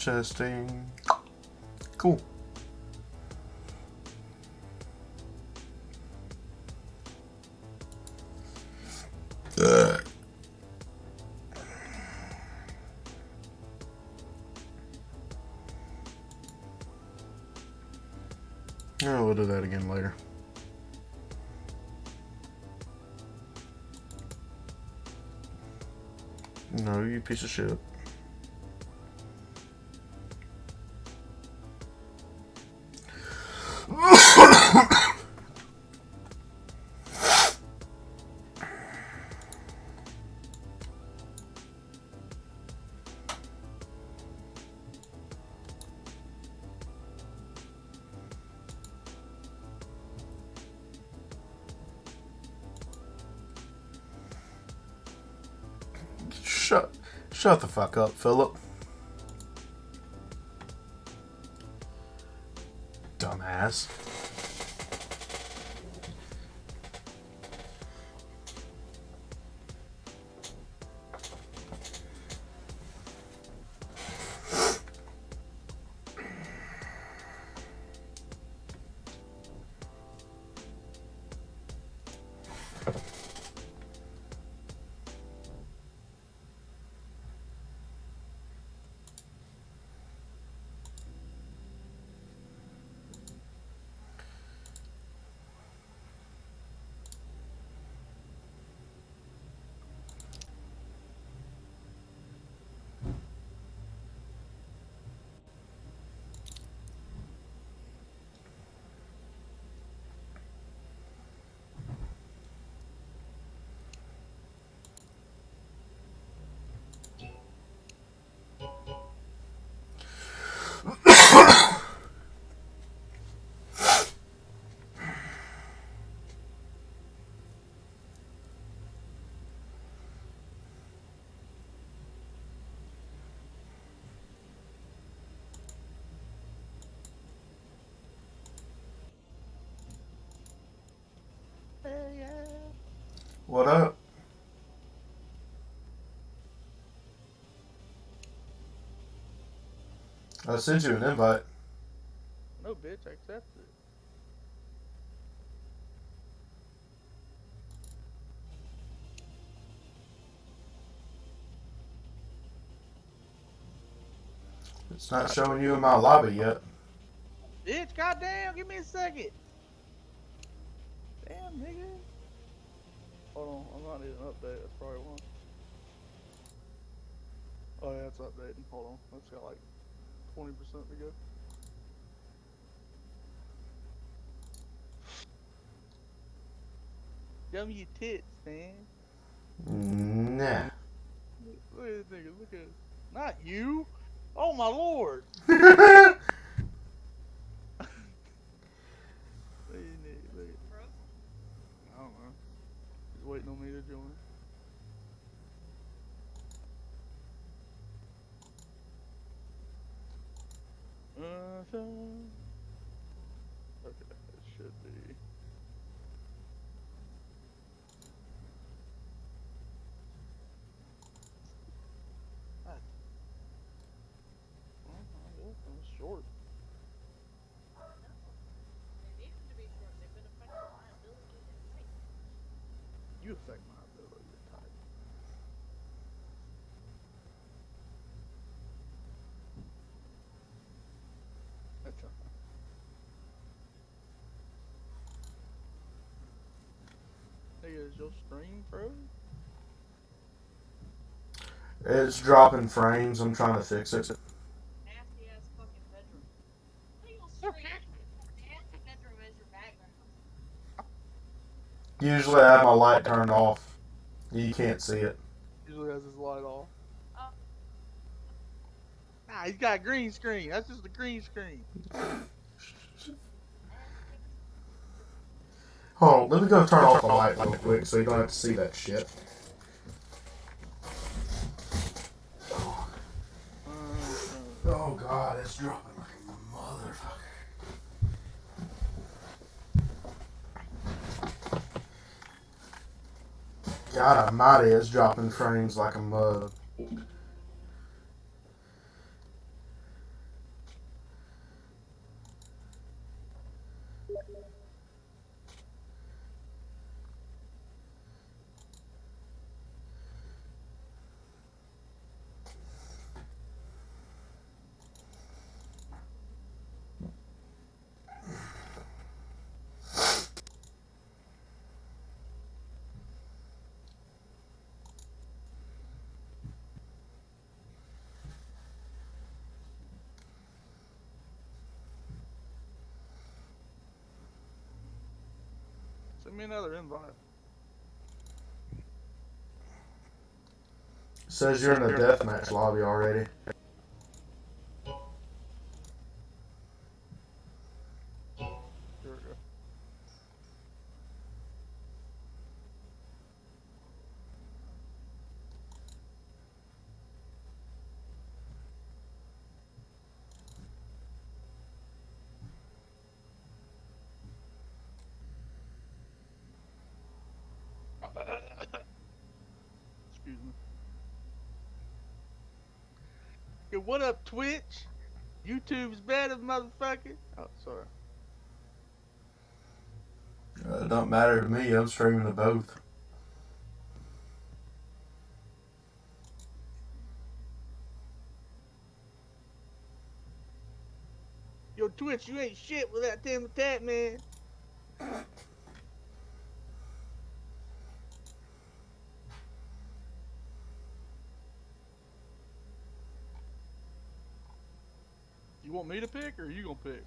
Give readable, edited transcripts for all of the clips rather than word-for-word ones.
Testing. Cool. Oh, we'll do that again later. No, you piece of shit. Shut the fuck up, Philip. Dumbass. What up? I sent you an invite. No, bitch, I accepted it. It's not showing you in my lobby yet. Bitch, goddamn, give me a second. Damn, nigga. Hold on, I'm not needing an update. That's probably one. Oh yeah, it's updating. Hold on, it's got like 20% to go. Show me your tits, man. Nah. Look at this nigga. Look at this. Not you. Oh my lord. Look at this nigga. Look at. I don't know. He's waiting on me to join. Okay, it should be. Well, I'm short. You affect my ability to type. That's a. Hey, is your stream froze? It's dropping frames. I'm trying to fix it. Nasty ass fucking bedroom. What are you streaming? Nasty bedroom as your background. Usually I have my light turned off. You can't see it. Usually has his light off. Nah, he's got a green screen. That's just a green screen. Hold on, let me go turn off the light real quick so you don't have to see that shit. Oh god, it's dropping like a motherfucker. God almighty, it's dropping frames like a mug. Send me another invite. Says you're in the deathmatch lobby already. Here we go. Excuse me. Hey, what up, Twitch? YouTube's better, motherfucker. Oh, sorry. It don't matter to me. I'm streaming to both. Yo, Twitch, you ain't shit without Tim the Tat Man. You want me to pick, or are you gonna pick?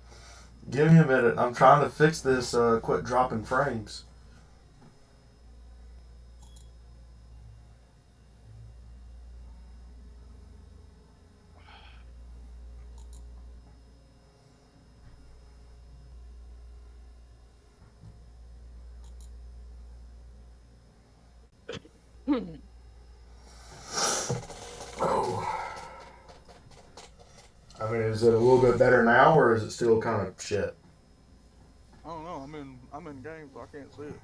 Give me a minute. I'm trying to fix this. Quit dropping frames. Oh. I mean, is it a little bit better now, or is it still kind of shit? I don't know. I'm in game, so I can't see it.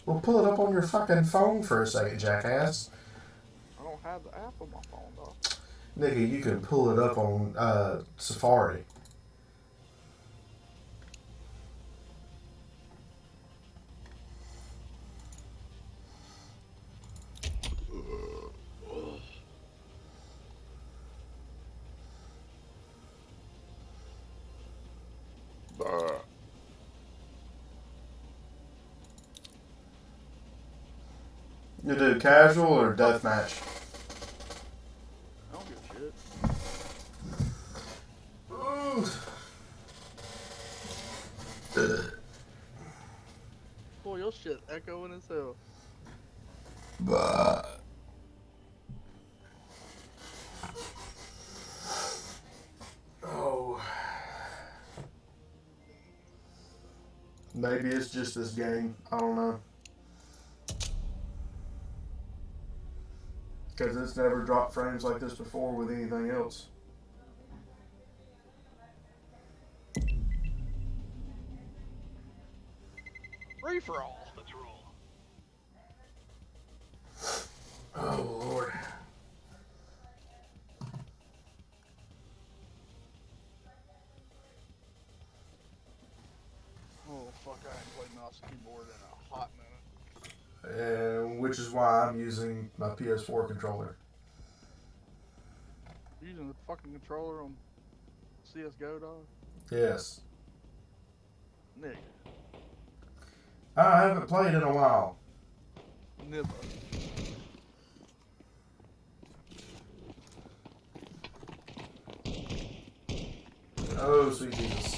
Well, pull it up on your fucking phone for a second, jackass. I don't have the app on my phone, though. Nigga, you can pull it up on Safari. You do casual or deathmatch? I don't give a shit. Boy, your shit echoing as hell. Bah. Oh. Maybe it's just this game. I don't know. Because it's never dropped frames like this before with anything else. Free for all. Oh, Lord. Oh, fuck, I ain't played mouse and keyboard in a hot minute. And which is why I'm using my PS4 controller. Using the fucking controller on CSGO, dog? Yes. Nigga. I haven't played in a while. Nibba. Oh, sweet Jesus.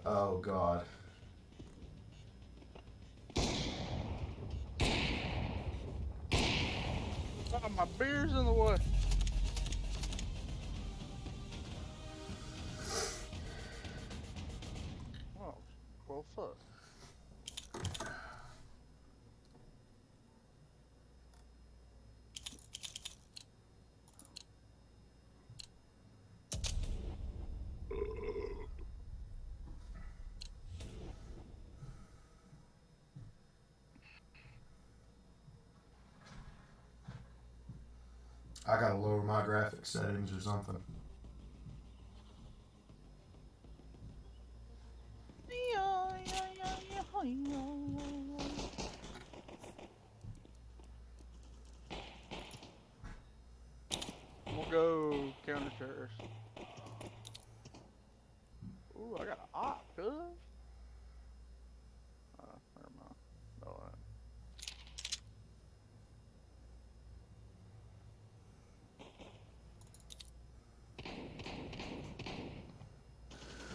Oh, God. Oh, my beer's in the way. Oh, well, fuck. I gotta lower my graphics settings or something. I'm gonna go counter terrorist. Ooh, I got an op, cuz. Never mind. No,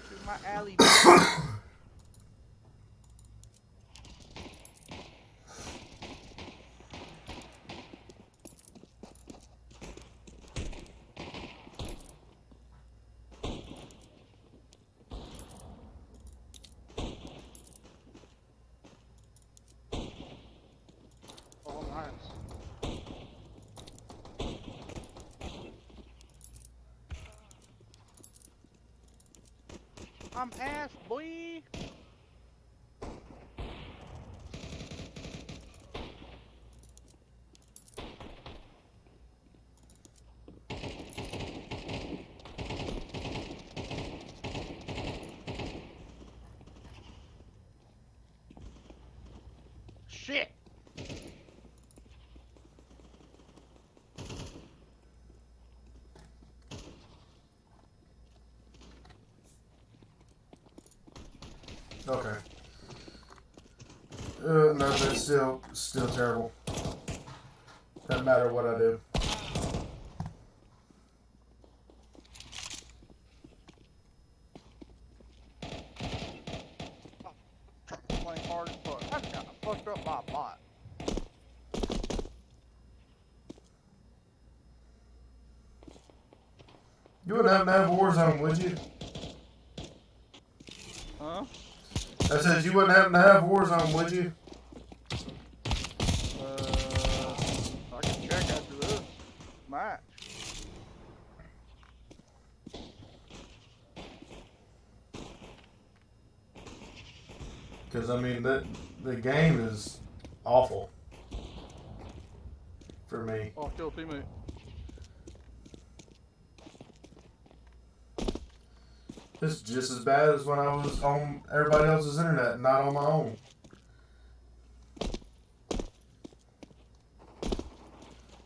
to my alley. Oh, nice. I'm ass, boy. Shit. Okay. No, that's still terrible. Doesn't matter what I do. Playing hard as fuck. I got fucked up by a bot. You wouldn't have to have Warzone, would you? Huh? I said you wouldn't have to have Warzone, would you? I can check after this match. Because I mean, the game is awful for me. Oh, kill a teammate. It's just as bad as when I was on everybody else's internet, not on my own.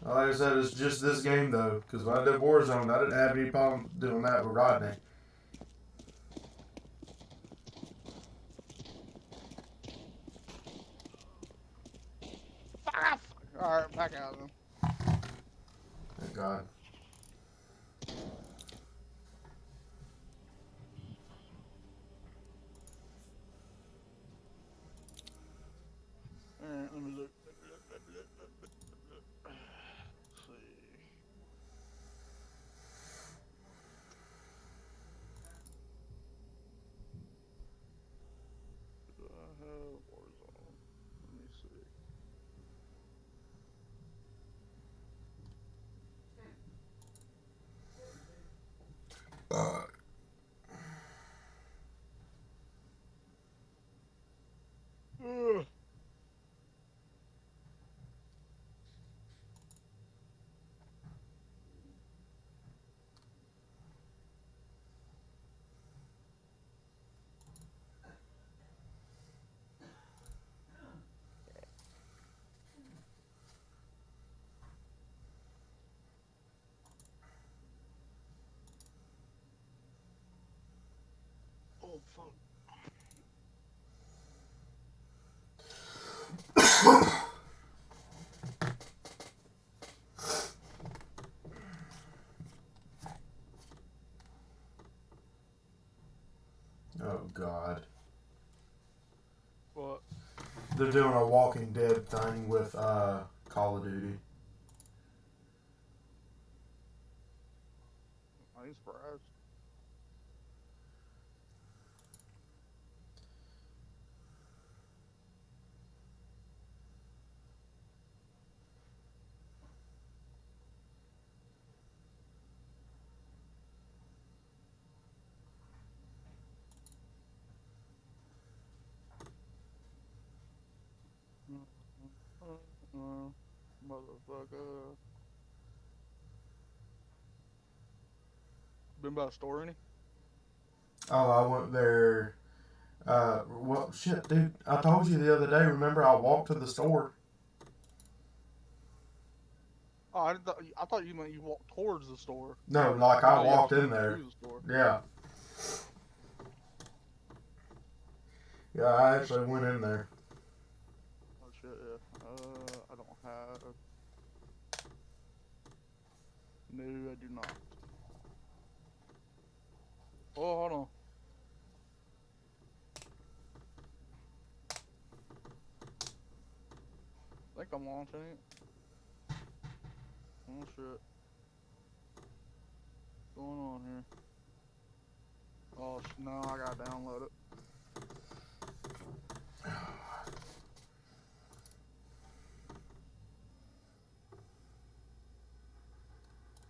Like I said, it's just this game though. Because when I did Warzone, I didn't have any problem doing that with Rodney. Alright, back out of them. Thank God. Alright, let me look. Let's see. Do I have Warzone? Let me see. Ugh. Oh, fuck. Oh God. What? They're doing a Walking Dead thing with Call of Duty. I ain't surprised. Motherfucker. been by the store any? Oh, I went there. Well, shit, dude. I told you the other day. Remember, I walked to the store. Oh, I thought you meant you walked towards the store. No, like I Oh, yeah, walked was in going there. to the store. Yeah. Yeah, I actually went in there. Oh shit, yeah. I don't have. No, I do not. Oh, hold on. I think I'm launching it. Oh shit. What's going on here? Oh no, I gotta download it.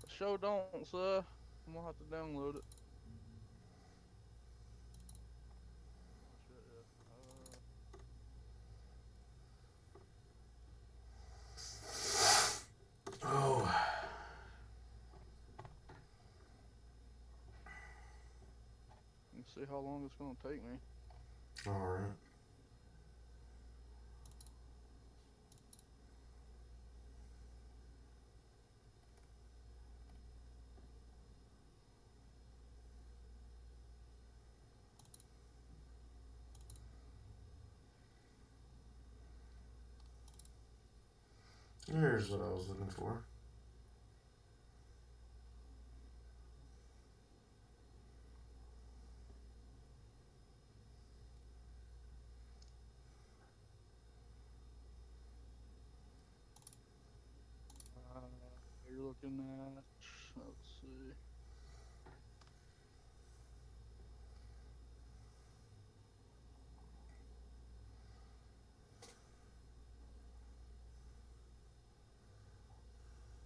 Show don't, sir. I'm gonna have to download it. Oh shit, yeah. Oh. Let's see how long it's gonna take me. All right. Here's what I was looking for. You're looking at. Let's see.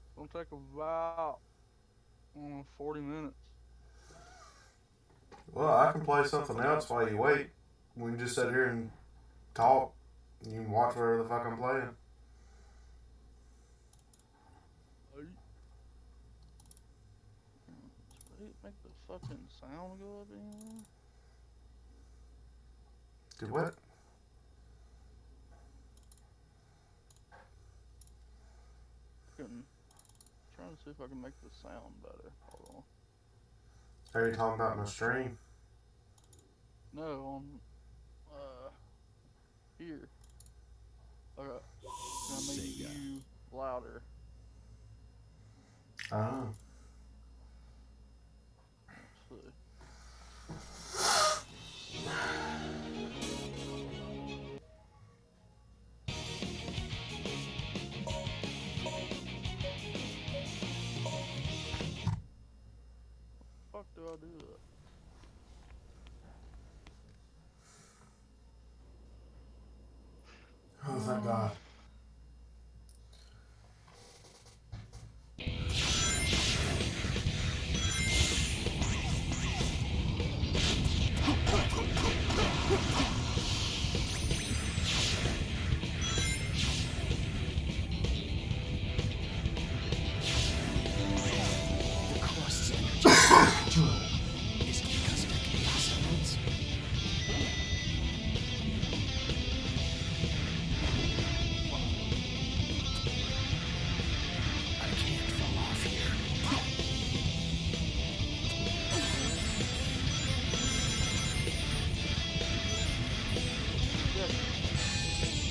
It's gonna take about 40 minutes. Well, I can play something else while you wait. We can just sit here and talk. You can watch whatever the fuck I'm playing. Make the fucking sound go up anymore? Do what? Trying to see if I can make the sound better. Hold Are you talking about my stream? on. No, here. Okay. Can I make you louder? Oh. Let's see. Fuck do I do that? Oh, thank God.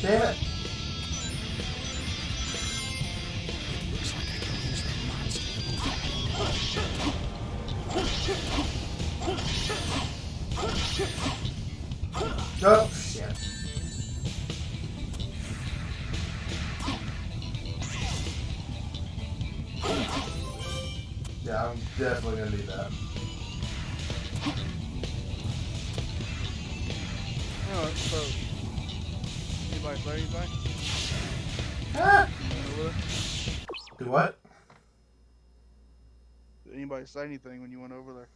Damn it. Looks like I can use that monster. Oh, shit. Yeah, I'm definitely gonna need that. Alright, so. Anybody say anything? Ah! Over there? Do what? Did anybody say anything when you went over there?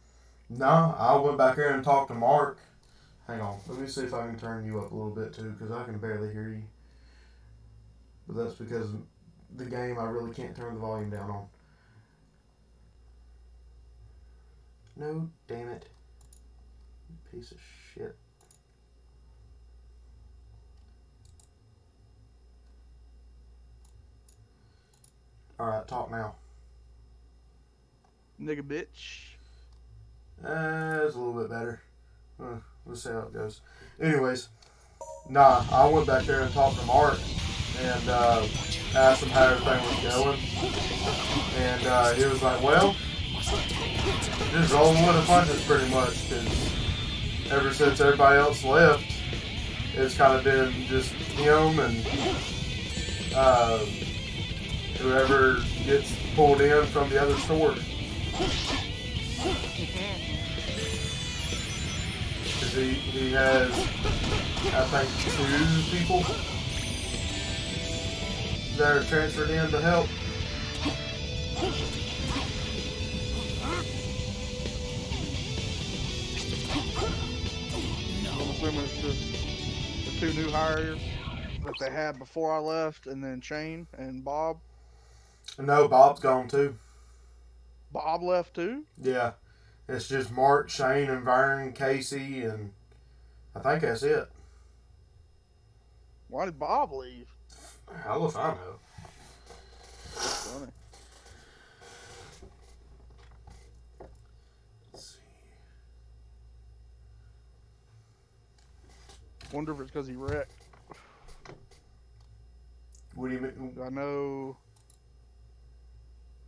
No, I went back here and talked to Mark. Hang on, let me see if I can turn you up a little bit too, because I can barely hear you. But that's because the game I really can't turn the volume down on. No, damn it. Piece of shit. Alright, talk now. Nigga bitch. It's a little bit better. Let's see how it goes. Anyways, nah, I went back there and talked to Mark and asked him how everything was going. And he was like, well, just rolling with the punches pretty much, because ever since everybody else left, it's kind of been just him and whoever gets pulled in from the other store. Because he has, I think, 2 people that are transferred in to help. I'm assuming it's just the 2 new hires that they had before I left, and then Shane and Bob. No, Bob's gone too. Bob left too? Yeah. It's just Mark, Shane, and Vern, Casey, and I think that's it. Why did Bob leave? Hell if I know. That's funny. Let's see. Wonder if it's because he wrecked. What do you mean? I know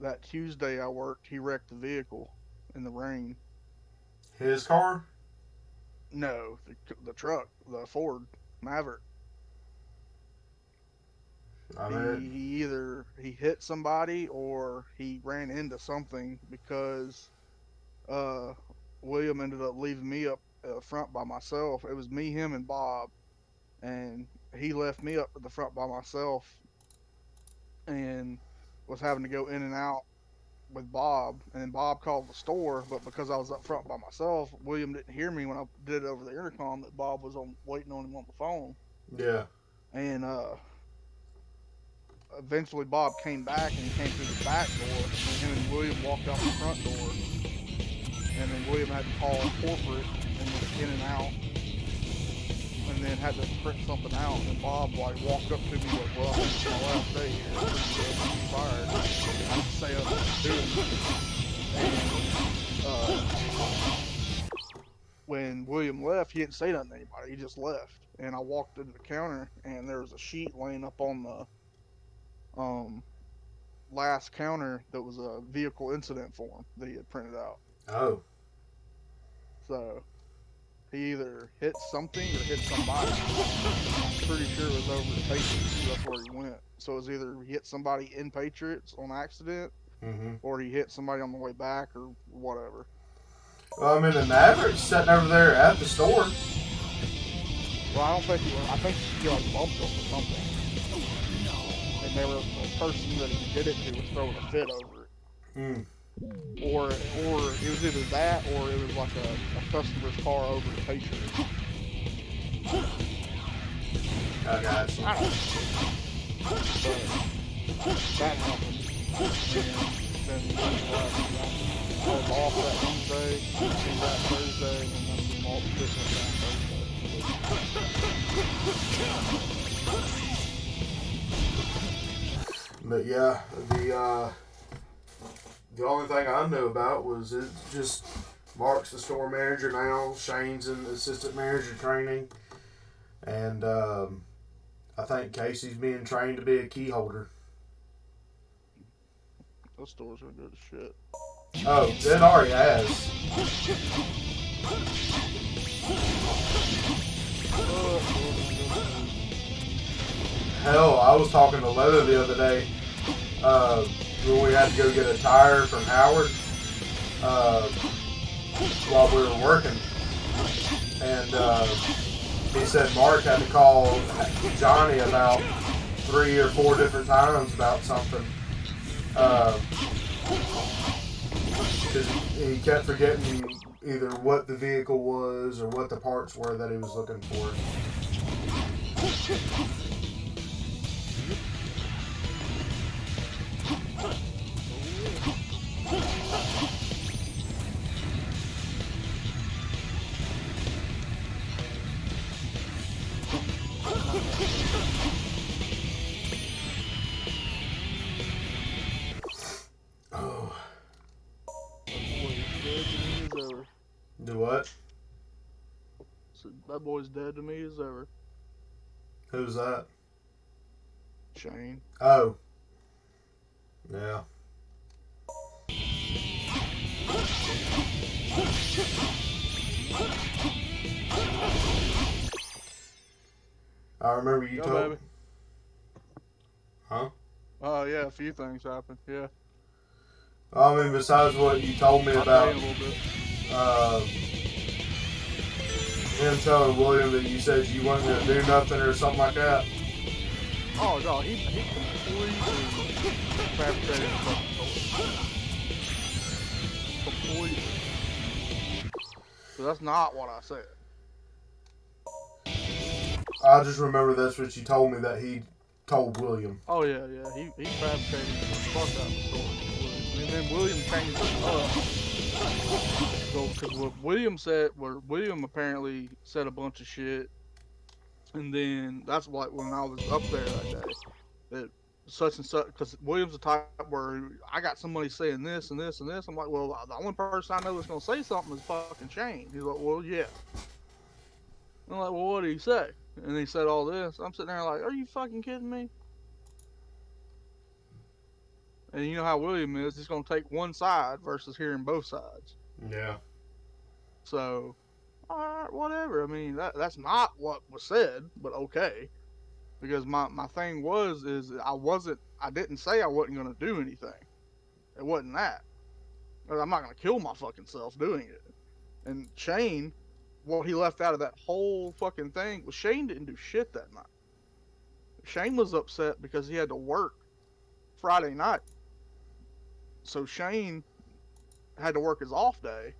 that Tuesday I worked, he wrecked the vehicle in the rain. His car? No, the truck, the Ford Maverick. I mean, He hit somebody or he ran into something, because William ended up leaving me up front by myself. It was me, him, and Bob, and he left me up at the front by myself and was having to go in and out with Bob, and Bob called the store, but because I was up front by myself, William didn't hear me when I did it over the intercom that Bob was waiting on him on the phone. yeah. And eventually Bob came back, and he came through the back door, and him and William walked out the front door, and then William had to call corporate and was in and out, and then had to print something out, and Bob like walked up to me like, well, I think it's my last day here, I'm fired. I didn't say what I was doing. And when William left, he didn't say nothing to anybody, he just left. And I walked into the counter, and there was a sheet laying up on the last counter that was a vehicle incident form that he had printed out. Oh. So he either hit something or hit somebody. I'm pretty sure it was over at Patriots. That's where he went. So it was either he hit somebody in Patriots on accident, or he hit somebody on the way back, or whatever. Well, I mean, the Maverick's sitting over there at the store. Well, I don't think I think he like bumped him or something. And the person that he did it to was throwing a fit over it. Or it was either that, or it was like a customer's car over the Patriots. I got you. I don't know. But that happened. And then I was off that Wednesday, came back Thursday, and then I'm all Christmas down Thursday. But yeah, the only thing I knew about was it just Mark's the store manager now, Shane's in assistant manager training, and I think Casey's being trained to be a key holder. Those stores are good as shit. Oh, it already has. Hell, I was talking to Lola the other day when we had to go get a tire from Howard while we were working. And he said Mark had to call Johnny about 3 or 4 different times about something. Because he kept forgetting either what the vehicle was or what the parts were that he was looking for. Do what? So that boy's dead to me as ever. Who's that? Shane. Oh. Yeah. I remember you Yeah, told. baby. Huh? Oh yeah, a few things happened. Yeah. I mean, besides what you told me I'll tell you about a little bit. him telling William that you said you weren't going to do nothing or something like that. Oh no, he completely fabricated the fucking story. Completely. So that's not what I said. I just remember that's what you told me that he told William. Oh yeah, he fabricated the fuck out of the story. And then William changed it up. So, because what William said, where William apparently said a bunch of shit, and then that's like when I was up there that day, that such and such, because William's the type where I got somebody saying this and this and this. I'm like, well, the only person I know that's gonna say something is fucking Shane. He's like, well, yeah. I'm like, well, what did he say? And he said all this. I'm sitting there like, are you fucking kidding me? And you know how William is, he's going to take one side versus hearing both sides. Yeah. So, alright, whatever. I mean, that's not what was said, but okay. Because my thing is I didn't say I wasn't going to do anything. It wasn't that. I'm not going to kill my fucking self doing it. And Shane, what he left out of that whole fucking thing was Shane didn't do shit that night. Shane was upset because he had to work Friday night. So Shane had to work his off day,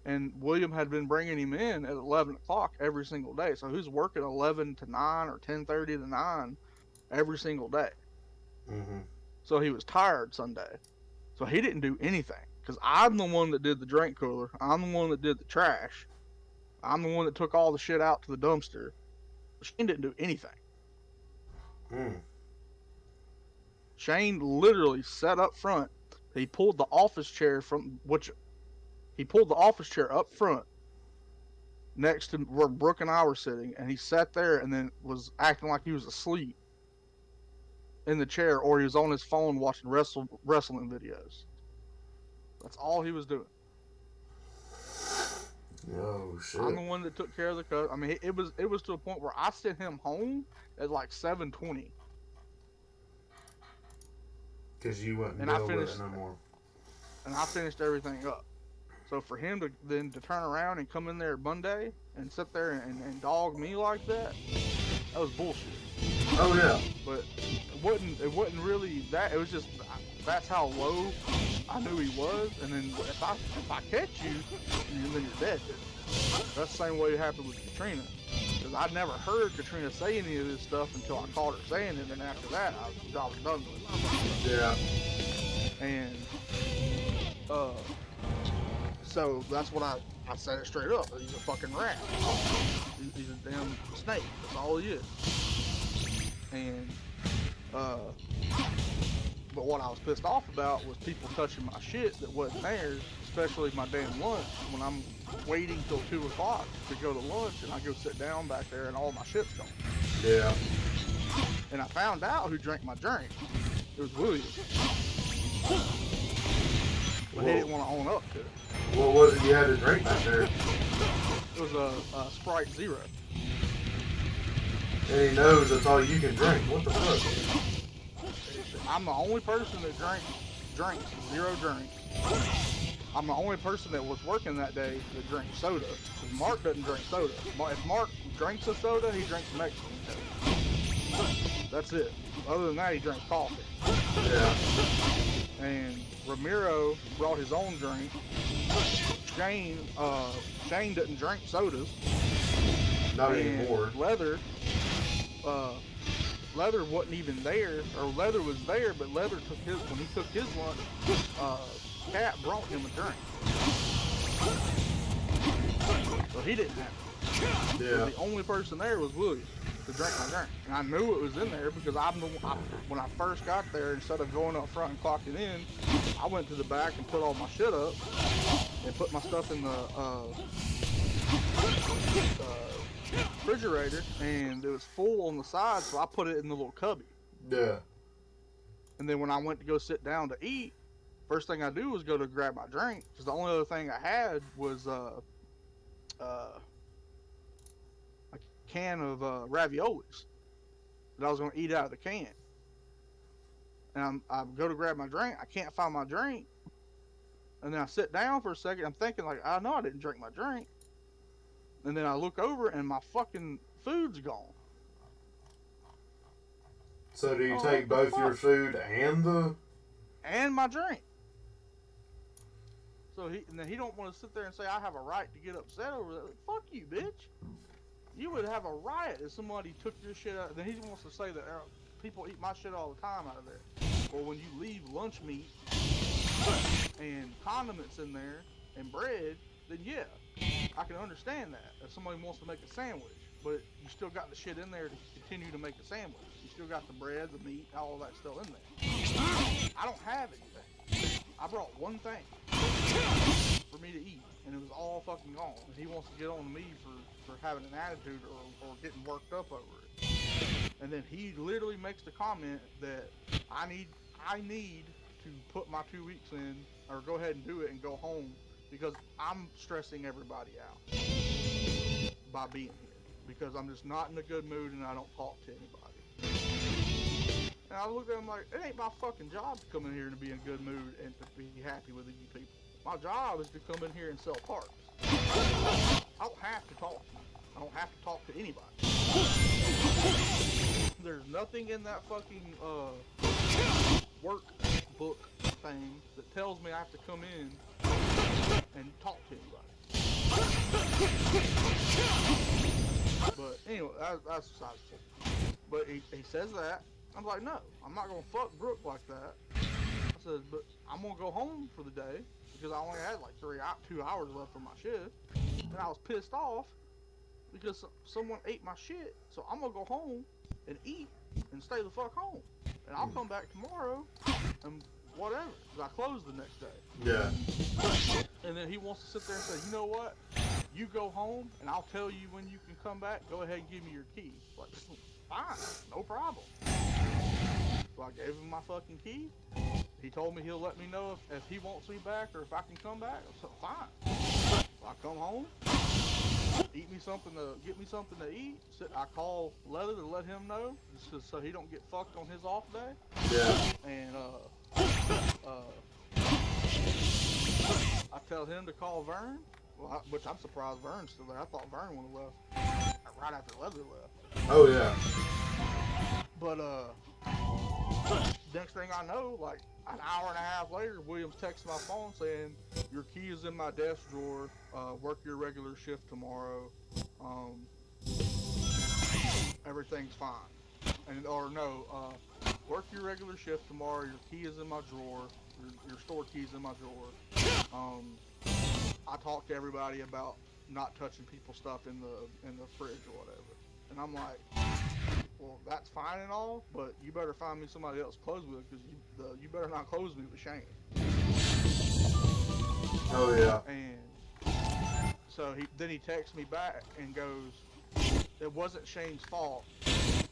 and William had been bringing him in at 11 o'clock every single day. So he was working 11 to 9 or 10:30 to 9 every single day. Mm-hmm. So he was tired Sunday. So he didn't do anything because I'm the one that did the drink cooler. I'm the one that did the trash. I'm the one that took all the shit out to the dumpster. Shane didn't do anything. Mm. Shane literally sat up front. He pulled the office chair up front next to where Brooke and I were sitting, and he sat there and then was acting like he was asleep in the chair, or he was on his phone watching wrestling videos. That's all he was doing. Oh shit. I'm the one that took care of the cut. I mean, it was to a point where I sent him home at like 7:20. Because you wouldn't And deal I with finished- it no more. And I finished everything up. So for him to turn around and come in there Monday and sit there and dog me like that was bullshit. Oh yeah. But it wasn't really that. It was just that's how low I knew he was. And then if I catch you, then you're dead. That's the same way it happened with Katrina. Because I never heard Katrina say any of this stuff until I caught her saying it, and after that, I was done with it. Yeah. And so that's what I said it straight up. He's a fucking rat. He's a damn snake. That's all he is. And but what I was pissed off about was people touching my shit that wasn't theirs, especially my damn lunch. When I'm waiting till 2 o'clock to go to lunch, and I go sit down back there, and all my shit's gone. Yeah. And I found out who drank my drink. It was William. But he didn't want to own up to it. What was it you had to drink back there? It was a Sprite Zero. And he knows that's all you can drink. What the fuck? I'm the only person that drinks zero drinks. I'm the only person that was working that day that drank soda. 'Cause Mark doesn't drink soda. If Mark drinks a soda, he drinks Mexican soda. That's it. Other than that, he drinks coffee. Yeah. And Ramiro brought his own drink. Shane doesn't drink sodas. Not And anymore. Leather wasn't even there, or Leather was there, but Leather when he took his lunch, Cat brought him a drink. So he didn't have it. Yeah. The only person there was William to drink my drink. And I knew it was in there because when I first got there, instead of going up front and clocking in, I went to the back and put all my shit up. and put my stuff in the refrigerator, and it was full on the side, so I put it in the little cubby. Yeah. And then when I went to go sit down to eat, first thing I do was go to grab my drink, because the only other thing I had was a can of raviolis that I was going to eat out of the can. And I go to grab my drink, I can't find my drink. And then I sit down for a second, I'm thinking like, I know I didn't drink my drink. And then I look over and my fucking food's gone. So do you Oh, take what the both your fuck? food and the? And my drink. So he don't want to sit there and say I have a right to get upset over that. Like, fuck you, bitch. You would have a riot if somebody took your shit out. Then he wants to say that people eat my shit all the time out of there. Or when you leave lunch meat and condiments in there and bread, then yeah, I can understand that. If somebody wants to make a sandwich, but you still got the shit in there to continue to make a sandwich. You still got the bread, the meat, all that still in there. I don't have anything. I brought one thing for me to eat, and it was all fucking gone. And he wants to get on me for having an attitude or getting worked up over it. And then he literally makes the comment that I need to put my 2 weeks in, or go ahead and do it and go home, because I'm stressing everybody out by being here, because I'm just not in a good mood and I don't talk to anybody. And I looked at him like, it ain't my fucking job to come in here and to be in a good mood and to be happy with you people. My job is to come in here and sell parts. I don't have to talk to you. I don't have to talk to anybody. There's nothing in that fucking work book thing that tells me I have to come in and talk to anybody. But anyway, that's besides the point. But he says that. I'm like, no, I'm not gonna fuck Brooke like that. I said, but I'm gonna go home for the day because I only had like 2 hours left for my shift, and I was pissed off because someone ate my shit. So I'm gonna go home and eat and stay the fuck home, and I'll come back tomorrow and whatever. 'Cause I close the next day. Yeah. And then he wants to sit there and say, you know what? You go home and I'll tell you when you can come back. Go ahead and give me your key. Like, fine, no problem. So I gave him my fucking key. He told me he'll let me know if he wants me back or if I can come back. So fine. So I come home, get me something to eat. I call Leather to let him know, just so he don't get fucked on his off day. Yeah. And I tell him to call Vern, which I'm surprised Vern's still there. I thought Vern would have left right after Leather left. Oh yeah. But next thing I know, like an hour and a half later, Williams texts my phone saying, your key is in my desk drawer, work your regular shift tomorrow, everything's fine. And, or no, work your regular shift tomorrow, your key is in my drawer, your store key's in my drawer. I talked to everybody about not touching people's stuff in the fridge or whatever. And I'm like, well, that's fine and all, but you better find me somebody else to close with, because you better not close me with Shane. Oh yeah. And so he texts me back and goes, it wasn't Shane's fault.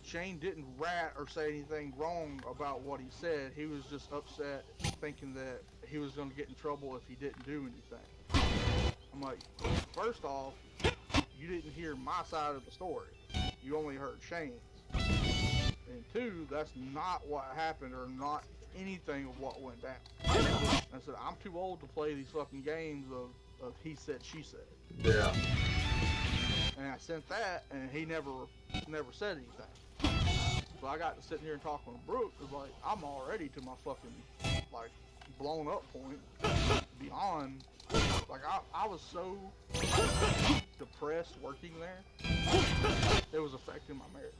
Shane didn't rat or say anything wrong about what he said. He was just upset, thinking that he was going to get in trouble if he didn't do anything. I'm like, first off, you didn't hear my side of the story. You only heard Shane's. And two, that's not what happened, or not anything of what went down. I said, I'm too old to play these fucking games of he said, she said. Yeah. And I sent that, and he never said anything. So I got to sitting here and talking with Brooke. It was like, I'm already to my fucking, like, blown up point. Beyond, like, I was so depressed working there. It was affecting my marriage.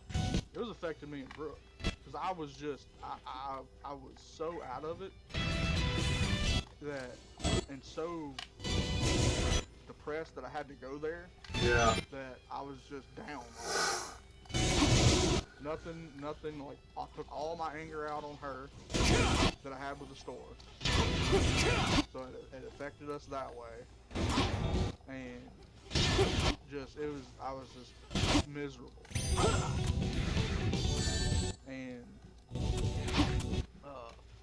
It was affecting me and Brooke. Because I was just, I was so out of it. And so depressed that I had to go there. Yeah. That I was just down. Nothing. Like I took all my anger out on her that I had with the store, so it affected us that way, and I was just miserable, and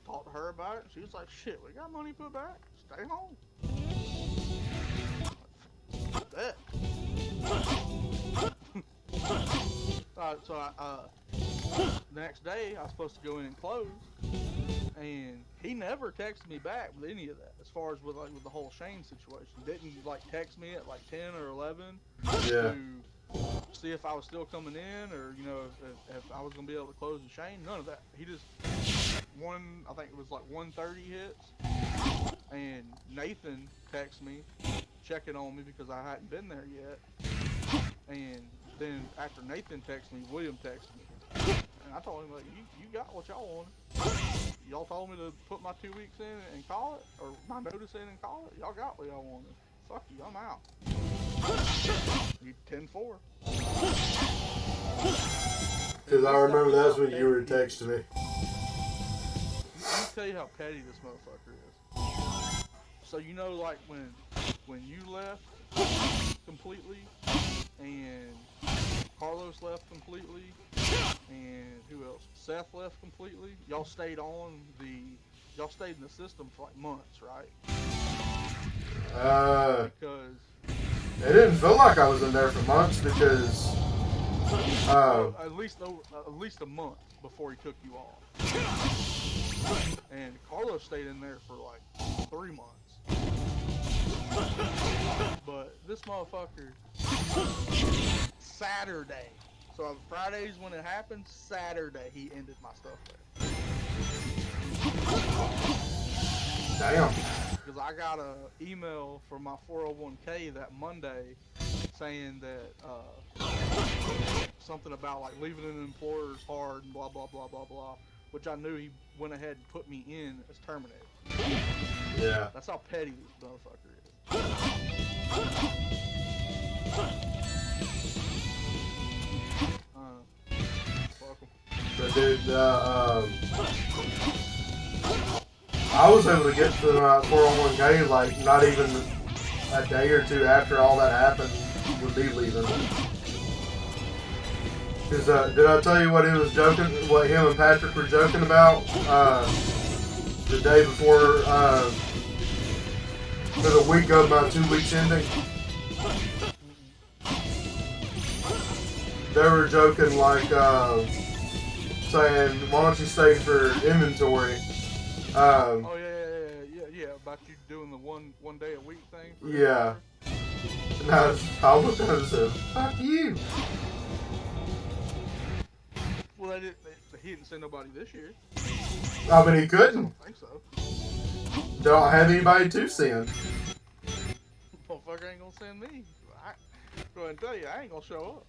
talked to her about it. She was like, "Shit, we got money put back. Stay home." That. The next day I was supposed to go in and close, and he never texted me back with any of that. As far as with the whole Shane situation, didn't like text me at like 10 or 11 Yeah. to see if I was still coming in, or if I was gonna be able to close the Shane. None of that. He just I think it was like 1:30 hits, and Nathan texted me checking on me because I hadn't been there yet, and then after Nathan texted me, William texted me, and I told him, like, you got what y'all wanted. Y'all told me to put my 2 weeks in and call it, or my notice in and call it. Y'all got what y'all wanted. Fuck you, I'm out. You 10-4. Because I remember that's when you were texting me. Let me tell you how petty this motherfucker is. So like when you left completely, and Carlos left completely, and who else? Seth left completely. Y'all stayed in the system for like months, right? Because It didn't feel like I was in there for months because at least a month before he took you off. And Carlos stayed in there for like 3 months. But this motherfucker, Saturday. So Fridays when it happened, Saturday he ended my stuff there. damn. Because I got a email from my 401k that Monday saying that something about like leaving an employer is hard and blah blah blah blah blah, which I knew he went ahead and put me in as terminated. Yeah. That's how petty this motherfucker is. Welcome. But dude, I was able to get to my 401k like not even a day or two after all that happened with me leaving. Because did I tell you what he was joking, what him and Patrick were joking about the day before, for the week of my 2 weeks ending? They were joking like saying, "Why don't you stay for inventory?" Oh yeah, about you doing the one day a week thing. Yeah. And I looked at him and said, "Fuck you." Well, he didn't send nobody this year. I mean, he I couldn't. don't think so. Don't have anybody to send. Motherfucker ain't gonna send me. Go ahead and tell you, I ain't gonna show up.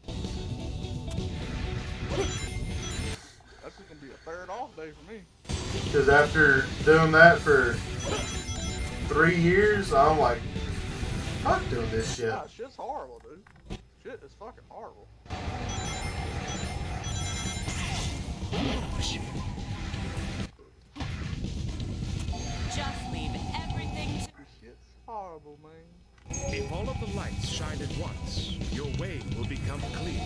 That's just gonna be a third off day for me. Because after doing that for 3 years, I'm like, fuck doing this shit. Nah, shit's horrible, dude. Shit is fucking horrible. Just leave everything to... Shit's horrible, man. If all of the lights shine at once, your way will become clear.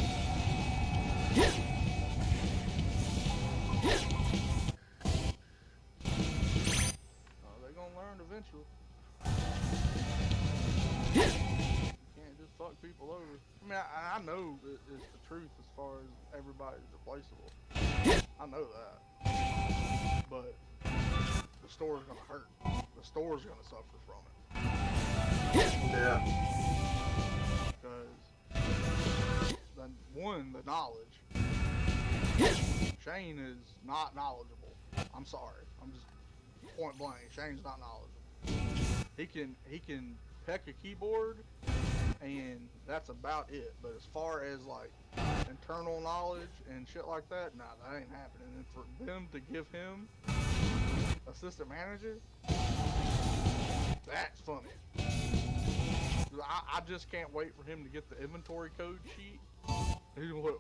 They're gonna learn eventually. You can't just fuck people over. I mean, I know it's the truth as far as everybody's replaceable. I know that. But the store's gonna hurt. The store's gonna suffer from it. Yeah. Because, the knowledge. Shane is not knowledgeable. I'm sorry. I'm just point blank. Shane's not knowledgeable. He can peck a keyboard, and that's about it. But as far as like internal knowledge and shit like that, nah, that ain't happening. And for them to give him assistant manager, that's funny. I just can't wait for him to get the inventory code sheet. He's like,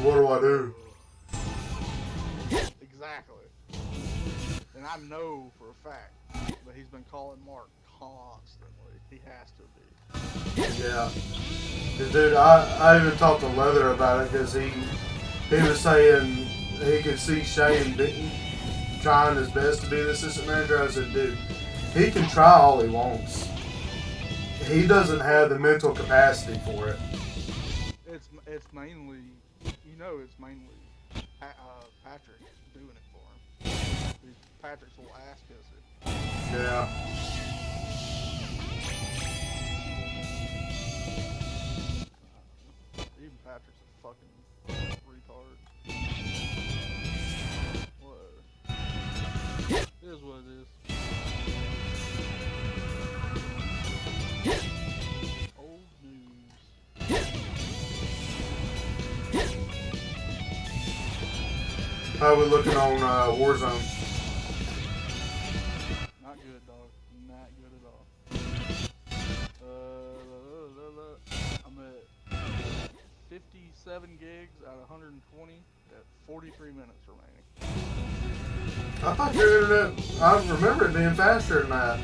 What do I do? Exactly. And I know for a fact that he's been calling Mark constantly. He has to be. Yeah. 'Cause, dude, I even talked to Leather about it because he was saying he could see Shane trying his best to be the assistant manager. I said, dude, he can try all he wants. He doesn't have the mental capacity for it. It's mainly, it's mainly Patrick doing it for him. He's Patrick's little ass kisser. Yeah. Even Patrick's a fucking retard. Whatever. It is what it is. Old news. How we looking on Warzone? Not good, dog. Not good at all. I'm at 57 gigs out of 120 at 43 minutes remaining. I thought your internet, I remember it being faster than that.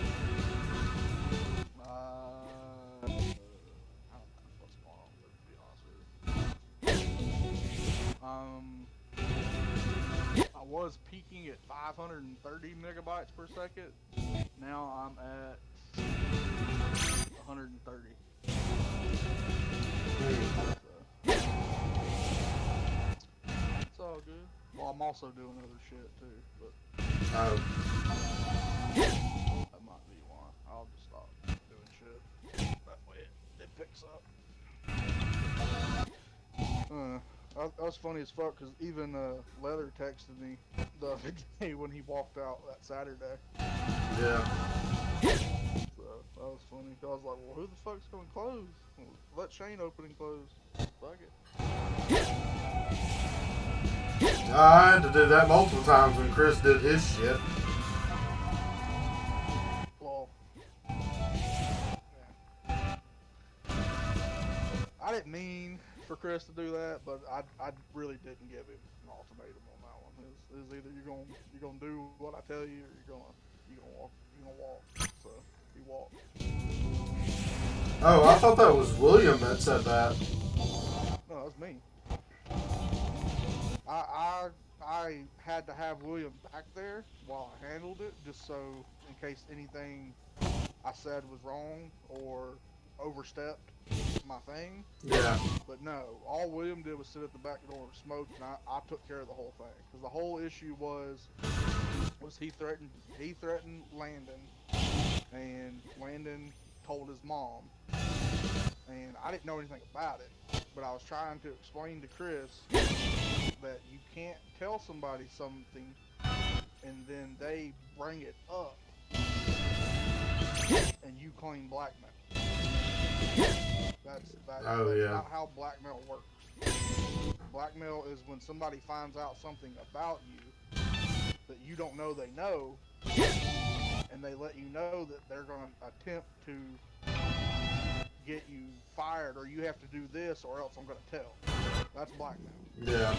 I don't know what's going on with it, to be honest with you. I was peaking at 530 megabytes per second. Now I'm at 130. It's all good. Well, I'm also doing other shit too, but Oh. that might be why. I'll just stop doing shit. That way it picks up. That was funny as fuck because even Leather texted me the other day when he walked out that Saturday. Yeah. So that was funny. I was like, well, who the fuck's gonna close? Well, let Shane open and close. Fuck it. I had to do that multiple times when Chris did his shit. Well, yeah. I didn't mean for Chris to do that, but I really didn't give him an ultimatum on that one. It's either you're gonna do what I tell you, or you're gonna walk. So he walked. Oh, I thought that was William that said that. No, that was me. I had to have William back there while I handled it, just so in case anything I said was wrong or overstepped my thing. Yeah. But no, all William did was sit at the back door and smoke, and I took care of the whole thing. Because the whole issue was he threatened Landon, and Landon told his mom, and I didn't know anything about it, but I was trying to explain to Chris that you can't tell somebody something and then they bring it up and you claim blackmail. That's not how blackmail works. Blackmail is when somebody finds out something about you that you don't know they know, and they let you know that they're going to attempt to get you fired, or you have to do this or else I'm going to tell. That's blackmail. Yeah.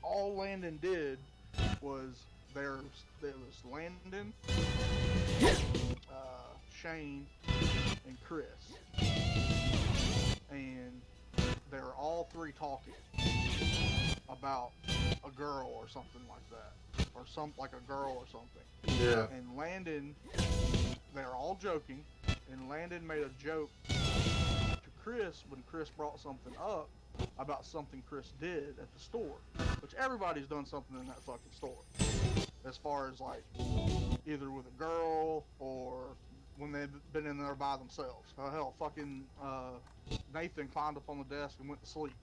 All Landon did was there was Landon, Shane, and Chris, and they're all three talking about a girl or something like that, or like a girl or something. Yeah. And Landon, they're all joking, and Landon made a joke to Chris when Chris brought something up about something Chris did at the store, which everybody's done something in that fucking store, as far as like either with a girl or when they've been in there by themselves. Hell, fucking Nathan climbed up on the desk and went to sleep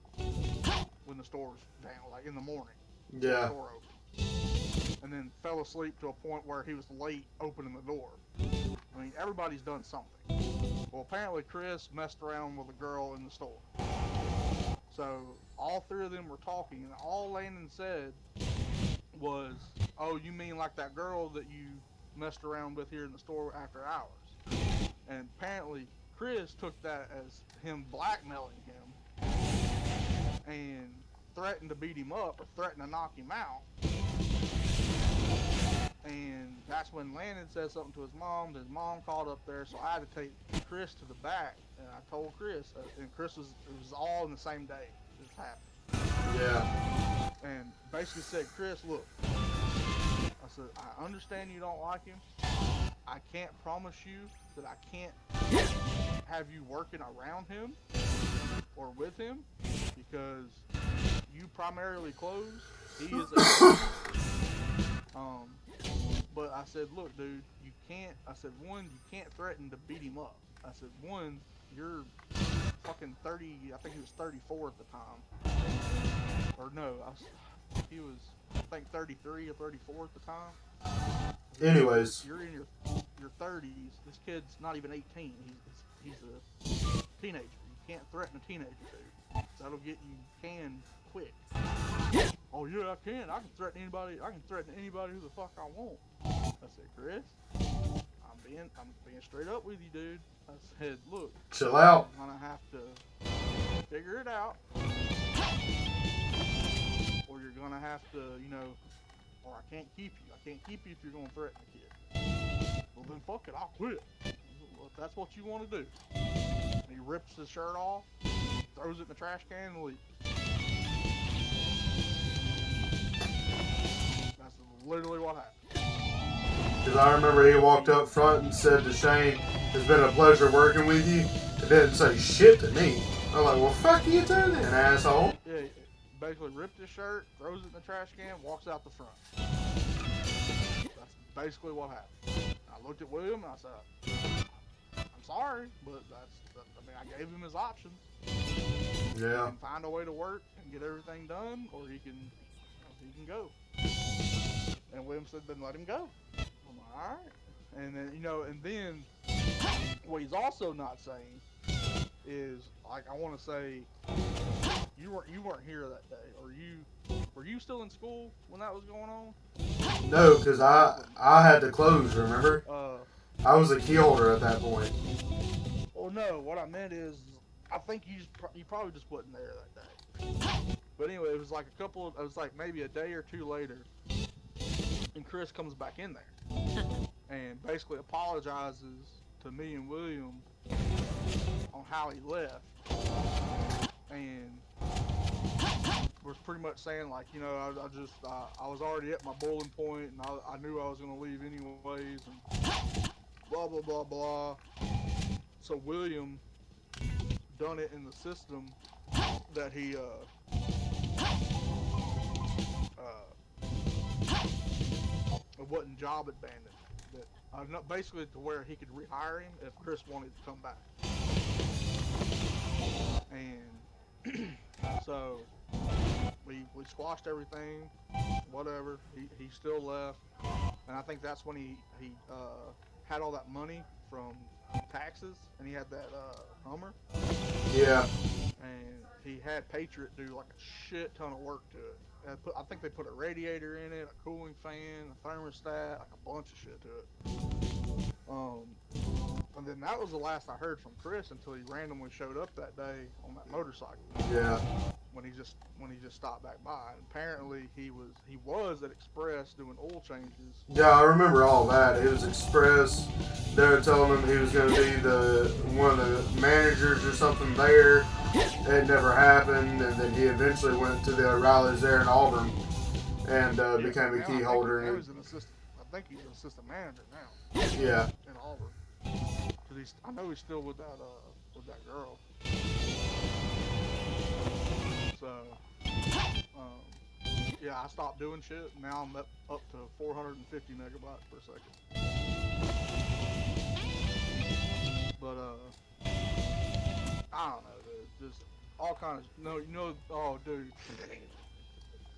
when the store was down, like in the morning. Yeah. The door open. And then fell asleep to a point where he was late opening the door. I mean, everybody's done something. Well, apparently Chris messed around with a girl in the store. So all three of them were talking, and all Landon said was, "Oh, you mean like that girl that you messed around with here in the store after hours?" And apparently Chris took that as him blackmailing him and threatened to beat him up or threatened to knock him out. And that's when Landon said something to his mom. His mom called up there, so I had to take Chris to the back. And I told Chris, and Chris it was all in the same day this happened. Yeah. And basically said, Chris, look, I said, I understand you don't like him. I can't promise you that I can't have you working around him or with him because you primarily close. He is a but I said, look, dude, you can't. I said, one, you can't threaten to beat him up. I said, one, you're fucking 30. I think he was 34 at the time. Or no, he was, I think 33 or 34 at the time. Anyways. You're in your 30s. This kid's not even 18. He's a teenager. You can't threaten a teenager, dude. That'll get you canned quick. Oh yeah, I can. I can threaten anybody. I can threaten anybody who the fuck I want. I said, Chris, I'm being straight up with you, dude. I said, look, Chill out. I'm gonna have to figure it out, or you're gonna have to, or I can't keep you. I can't keep you if you're gonna threaten a kid. Well then, fuck it, I'll quit. Well, if that's what you want to do. And he rips his shirt off, throws it in the trash can, and leaves. That's literally what happened. Because I remember he walked up front and said to Shane, it's been a pleasure working with you. It didn't say shit to me. I'm like, well, fuck you too then, asshole. Yeah, he basically ripped his shirt, throws it in the trash can, walks out the front. That's basically what happened. I looked at William and I said, I'm sorry, but I gave him his options. Yeah. He can find a way to work and get everything done, or he can go. And William said, then let him go. I'm like, all right. And then, and then what he's also not saying is, like, I want to say, you weren't here that day, were you still in school when that was going on? No, because I had to close, remember? I was a key holder at that point. Well, no, what I meant is, I think you probably just wasn't there that day. But anyway, it was like it was like maybe a day or two later, and Chris comes back in there, and basically apologizes to me and William on how he left, and was pretty much saying, like, I was already at my boiling point, and I knew I was gonna leave anyways, and blah blah blah blah. So William done it in the system that he it wasn't job abandoned. That basically to where he could rehire him if Chris wanted to come back. And so we squashed everything, whatever. He still left, and I think that's when he had all that money from taxes, and he had that Hummer. Yeah. And he had Patriot do like a shit ton of work to it. I think they put a radiator in it, a cooling fan, a thermostat, like a bunch of shit to it. And then that was the last I heard from Chris until he randomly showed up that day on that motorcycle. Yeah. When he just stopped back by. And apparently he was at Express doing oil changes. Yeah, I remember all that. It was Express. They were telling him he was going to be one of the managers or something there. It never happened, and then he eventually went to the O'Reilly's there in Auburn and became a key holder. I think he's an assistant manager now. Yeah. In Auburn. Cause I know he's still with that girl. So, yeah, I stopped doing shit. Now I'm up to 450 megabytes per second. But I don't know, dude. Just all kinds of oh, dude.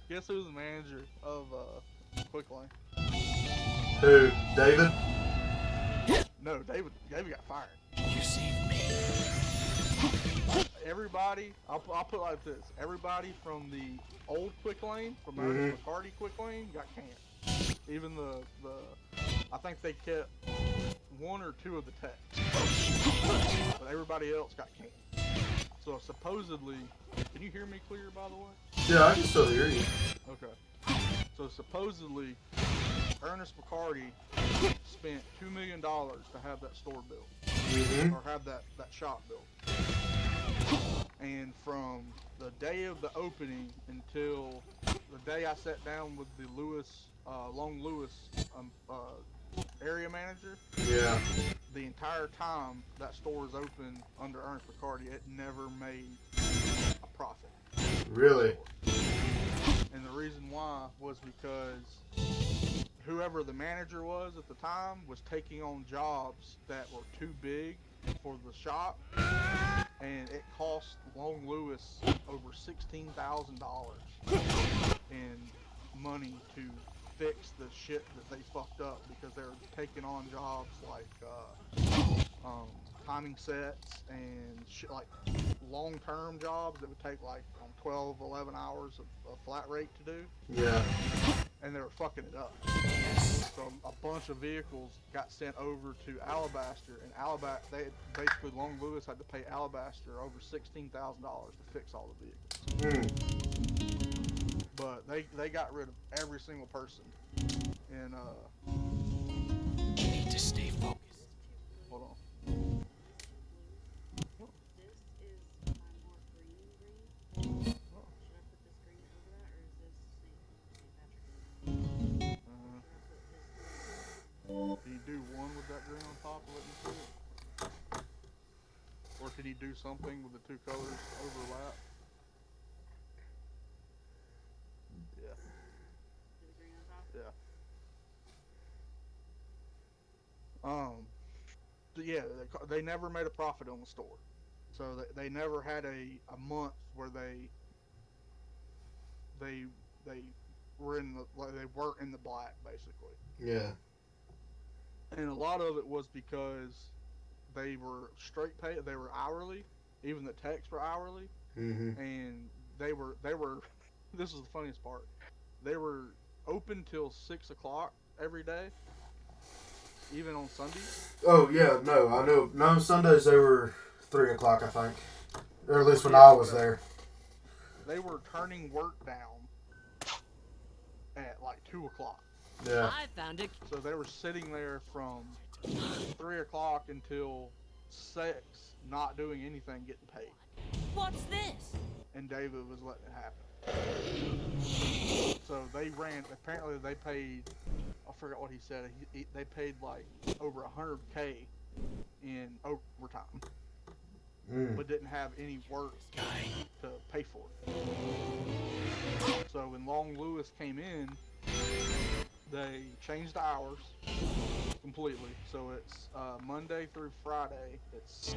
Guess who's the manager of Quick Lane? Who? David? No, David got fired. You saved me. Everybody, I'll put it like this. Everybody from the old Quick Lane, from Ernest McCarty Quick Lane, got canned. Even the I think they kept one or two of the techs. But everybody else got canned. So supposedly, can you hear me clear, by the way? Yeah, I can still hear you. Okay. So supposedly, Ernest McCarty spent $2 million to have that store built, Mm-hmm. or have that shop built. And from the day of the opening until the day I sat down with the Long Lewis area manager, Yeah. the entire time that store was open under Ernest McCarty, it never made a profit. Really? And the reason why was because whoever the manager was at the time was taking on jobs that were too big for the shop, and it cost Long Lewis over $16,000 in money to fix the shit that they fucked up, because they were taking on jobs like timing sets and shit, like long-term jobs that would take like 12, 11 hours of flat rate to do, Yeah. and they were fucking it up. So a bunch of vehicles got sent over to Alabaster, and basically Long Lewis had to pay Alabaster over $16,000 to fix all the vehicles. Mm. But they got rid of every single person. And Need to stay focused. hold on. This is my more green. Should I put this green over that, or is this St. Patrick? Can you do one with that green on top and let me see it? Or could he do something with the two colors overlap? Yeah, Do the green on top? yeah. Yeah, they never made a profit on the store. So they never had a month where they were they weren't in the black, basically. Yeah. And a lot of it was because they were straight pay, they were hourly, even the techs were hourly, Mm-hmm. and they were this is the funniest part. They were open till 6 o'clock every day, even on Sundays. Oh, yeah, no, I know. No, Sundays they were 3 o'clock, I think. Or at least when I was there. They were turning work down at like 2 o'clock. Yeah. I found it. So they were sitting there from 3 o'clock until 6, not doing anything, getting paid. What's this? And David was letting it happen. So apparently they paid, I forgot what he said, they paid like over $100K in overtime, Mm. but didn't have any work to pay for it. So when Long Lewis came in, they changed the hours completely. So it's Monday through Friday. It's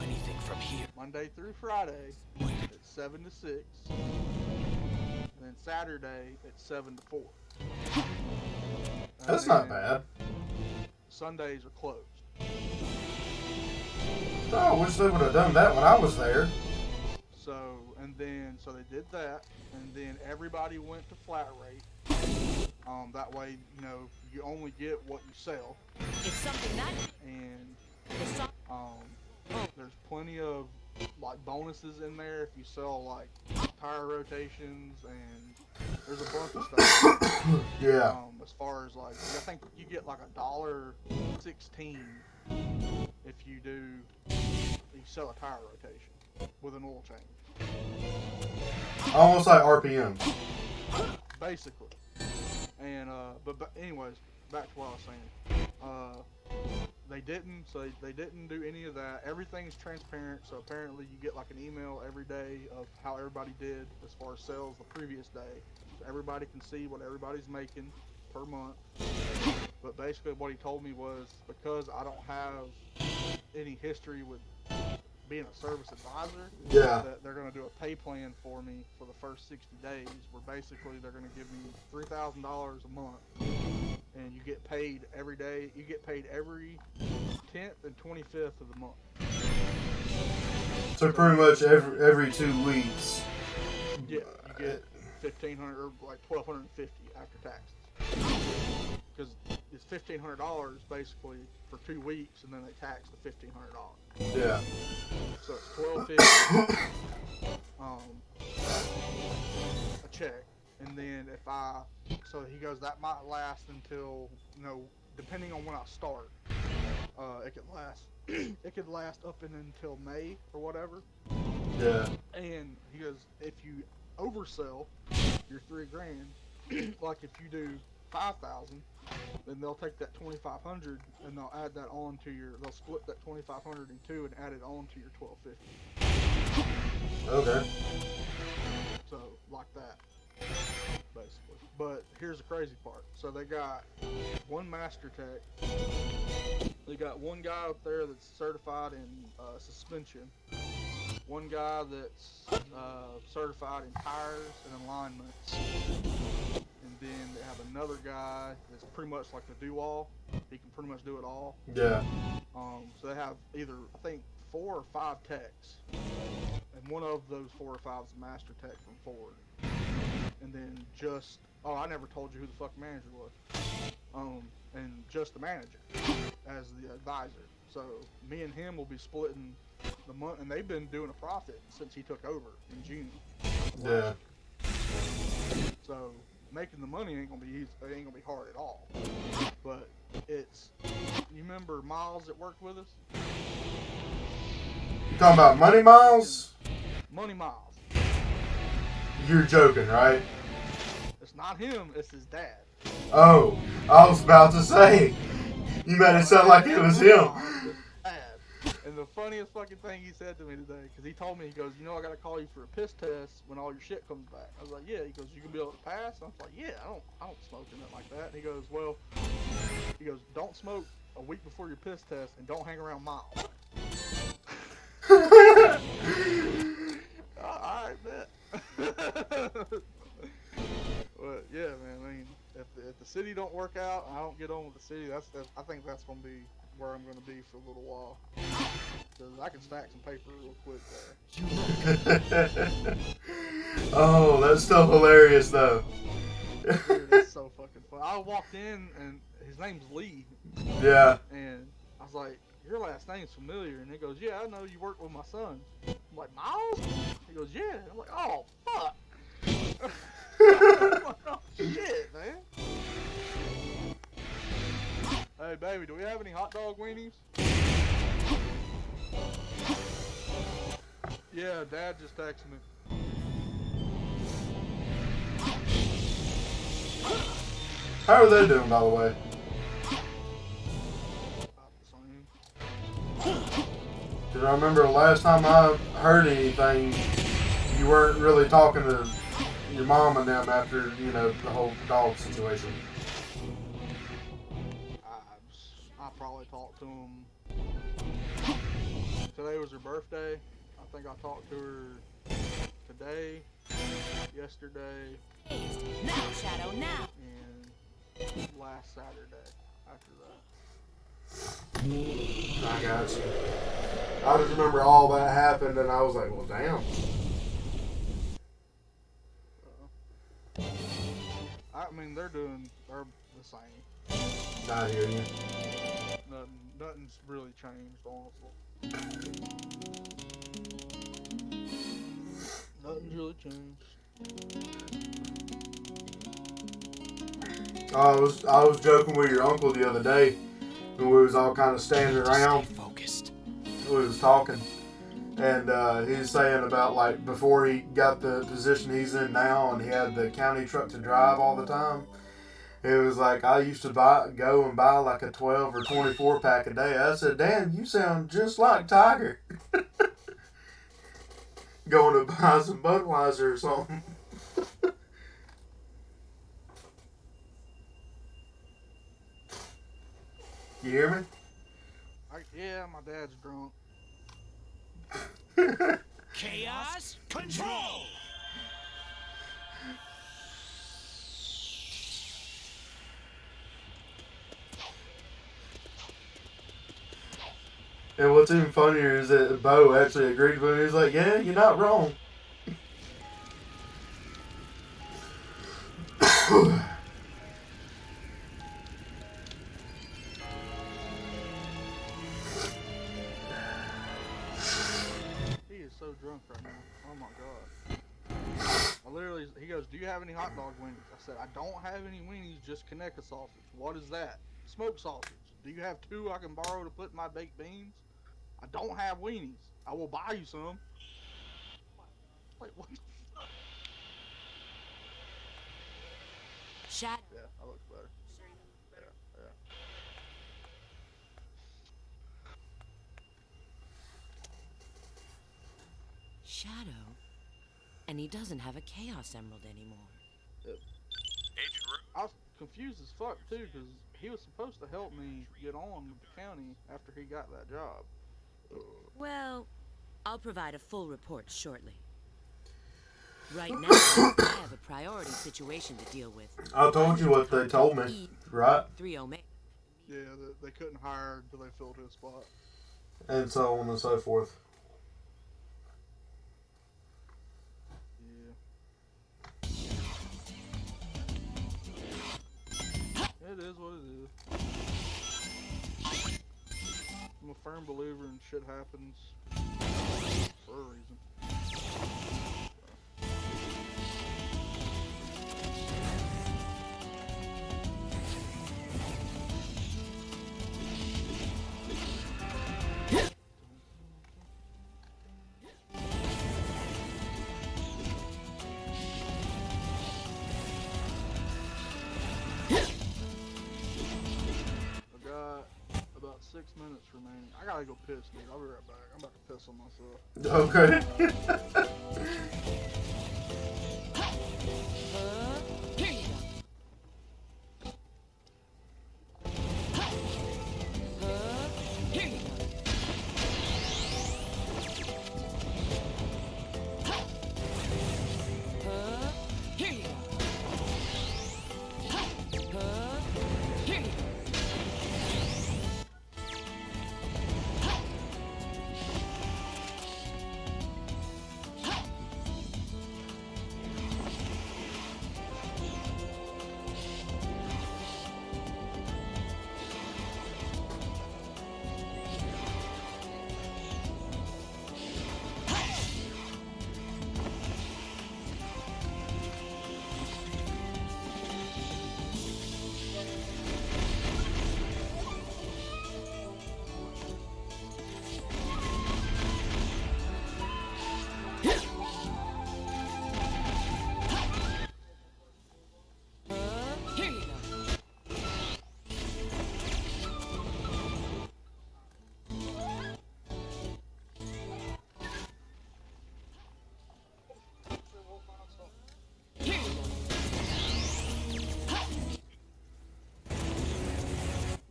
Anything from here. Monday through Friday, it's 7 to 6. And then Saturday, it's 7 to 4. And That's not then bad. Sundays are closed. Oh, I wish they would have done that when I was there. So they did that, and then everybody went to flat rate. That way, you only get what you sell, It's something that and is some- there's plenty of like bonuses in there if you sell like tire rotations, and there's a bunch of stuff. Yeah. As far as like, I think you get like $1.16 if you sell a tire rotation with an oil change, Almost like RPM. basically. And but anyways, back to what I was saying. They didn't do any of that. Everything's transparent, so apparently you get like an email every day of how everybody did as far as sales the previous day. So everybody can see what everybody's making per month. But basically what he told me was, because I don't have any history with being a service advisor, Yeah. that they're going to do a pay plan for me for the first 60 days, where basically they're going to give me $3,000 a month, and you get paid every day. You get paid every 10th and 25th of the month. So pretty much every 2 weeks. Yeah, you get 1,500 or like 1,250 after taxes. because it's $1,500 basically for 2 weeks, and then they tax the $1,500. Yeah. So it's $1,250 a check, and then so he goes, that might last until, depending on when I start, it could last it could last up until May or whatever. Yeah. And he goes, if you oversell your $3,000, like if you do 5,000, then they'll take that 2,500 and they'll add that on to they'll split that 2,500 in two and add it on to your 1,250. Okay. So like that, basically. But here's the crazy part. So they got one master tech. They got one guy up there that's certified in suspension. One guy that's certified in tires and alignments. And then they have another guy that's pretty much like the do-all. He can pretty much do it all. Yeah. So they have either, I think, 4 or 5 techs. And one of those 4 or 5 is a master tech from Ford. And then I never told you who the fuck manager was. And just the manager as the advisor. So me and him will be splitting the month, and they've been doing a profit since he took over in June. Yeah. So making the money ain't gonna be easy. It ain't gonna be hard at all. But you remember Miles that worked with us? You talking about Money Miles? Money Miles. You're joking, right? It's not him, it's his dad. Oh, I was about to say. You made it sound like it was him. And the funniest fucking thing he said to me today, because he told me, he goes, I gotta call you for a piss test when all your shit comes back. I was like, yeah. He goes, you gonna be able to pass? I was like, yeah, I don't smoke or nothing like that. And he goes, well, don't smoke a week before your piss test and don't hang around Miles. Alright, bet. But yeah, man, I mean, if the city don't work out and I don't get on with the city, I think that's gonna be where I'm gonna be for a little while. Cause I can stack some paper real quick there. Oh, that's still hilarious though. Dude, that's so fucking fun. I walked in and his name's Lee, Yeah. and I was like, your last name's familiar, and he goes, yeah, I know you work with my son. I'm like, Miles? He goes, yeah. I'm like, oh fuck. Oh, shit, man. Hey, baby, do we have any hot dog weenies? Yeah, Dad just texted me. How are they doing, by the way? About the same. Because I remember the last time I heard anything, you weren't really talking to your mom and them after, the whole dog situation. I probably talked to him. Today was her birthday. I think I talked to her today, yesterday, Now, Shadow, now. and last Saturday after that. I got you. I just remember all that happened and I was like, well, damn. I mean, they're the same. I hear you. Nothing's really changed, honestly. Nothing's really changed. I was joking with your uncle the other day when we was all kind of standing around. Focused. We was talking, and he was saying about like before he got the position he's in now, and he had the county truck to drive all the time. It was like I used to go and buy like a 12 or 24 pack a day. I said, "Dan, you sound just like Tiger." Going to buy some Budweiser or something. You hear me? Yeah, my dad's drunk. Chaos control. And what's even funnier is that Bo actually agreed with me. He was like, yeah, you're not wrong. have any hot dog weenies? I said, I don't have any weenies, just Conecuh sausage. What is that? Smoked sausage. Do you have 2 I can borrow to put in my baked beans? I don't have weenies. I will buy you some. Like, what the fuck? Shadow. Yeah, that looks better. Better. Yeah. Shadow? And he doesn't have a Chaos Emerald anymore. Agent Root? I was confused as fuck too, because he was supposed to help me get on with the county after he got that job. Well, I'll provide a full report shortly. Right now, I have a priority situation to deal with. I told you what they told me, right? 3 Omega. Yeah, they couldn't hire until they filled his spot. And so on and so forth. Yeah. It is what it is. I'm a firm believer in shit happens for a reason. I got about 6 minutes remaining. I gotta go piss, dude. I'll be right back. I'm about to piss on myself. Okay. Here you go. Here you go. Here you go. Here you go. Here you go. Here you go.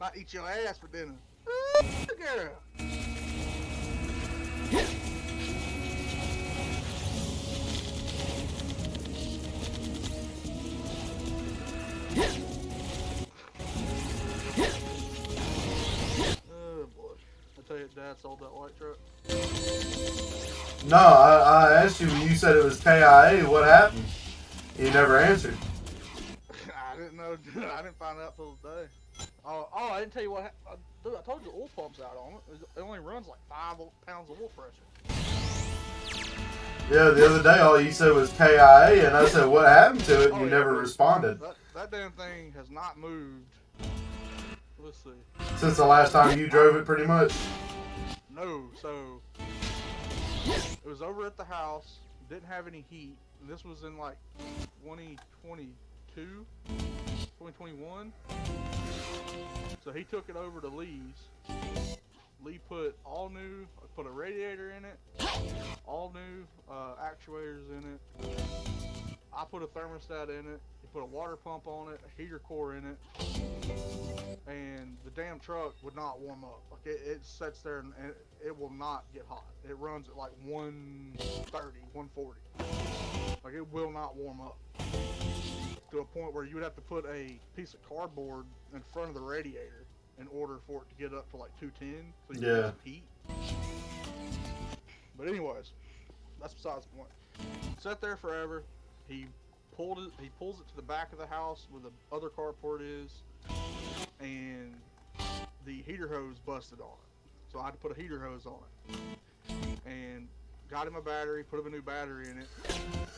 Might eat your ass for dinner. Girl. Oh boy. I tell you, Dad sold that white truck. No, I asked you when you said it was KIA. What happened? You never answered. I didn't know. I didn't find out till today. Oh, I didn't tell you what happened. Dude, I told you the oil pump's out on it. It only runs like 5 pounds of oil pressure. Yeah, the other day all you said was KIA, and I said, what happened to it? And you Oh, never yeah. responded. That damn thing has not moved. Let's see. Since the last time you drove it, pretty much. No, so it was over at the house. Didn't have any heat. And this was in like 2022, 2021. So he took it over to Lee's. Lee put put a radiator in it, all new actuators in it. I put a thermostat in it. He put a water pump on it, a heater core in it, and the damn truck would not warm up. Like it sits there and it will not get hot. It runs at like 130, 140. Like it will not warm up to a point where you would have to put a piece of cardboard in front of the radiator in order for it to get up to like 210, so you can get some heat. But anyways, that's besides the point. Sat there forever. He pulls it to the back of the house where the other carport is, and the heater hose busted on it. So I had to put a heater hose on it. And got him a battery, put him a new battery in it,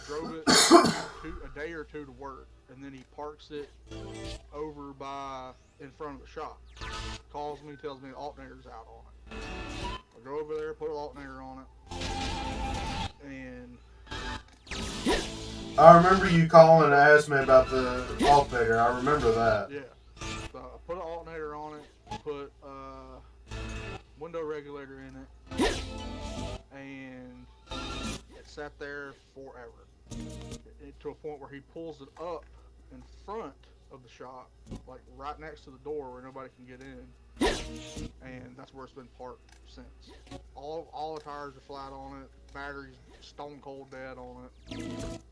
drove it a day or two to work, and then he parks it over in front of the shop. Calls me, tells me the alternator's out on it. I go over there, put an alternator on it, and I remember you calling and asking me about the alternator. I remember that. yeah. So I put an alternator on it, put a window regulator in it, and it sat there forever. To a point where he pulls it up in front of the shop, like right next to the door where nobody can get in, and that's where it's been parked since. All the tires are flat on it, battery's stone cold dead on it,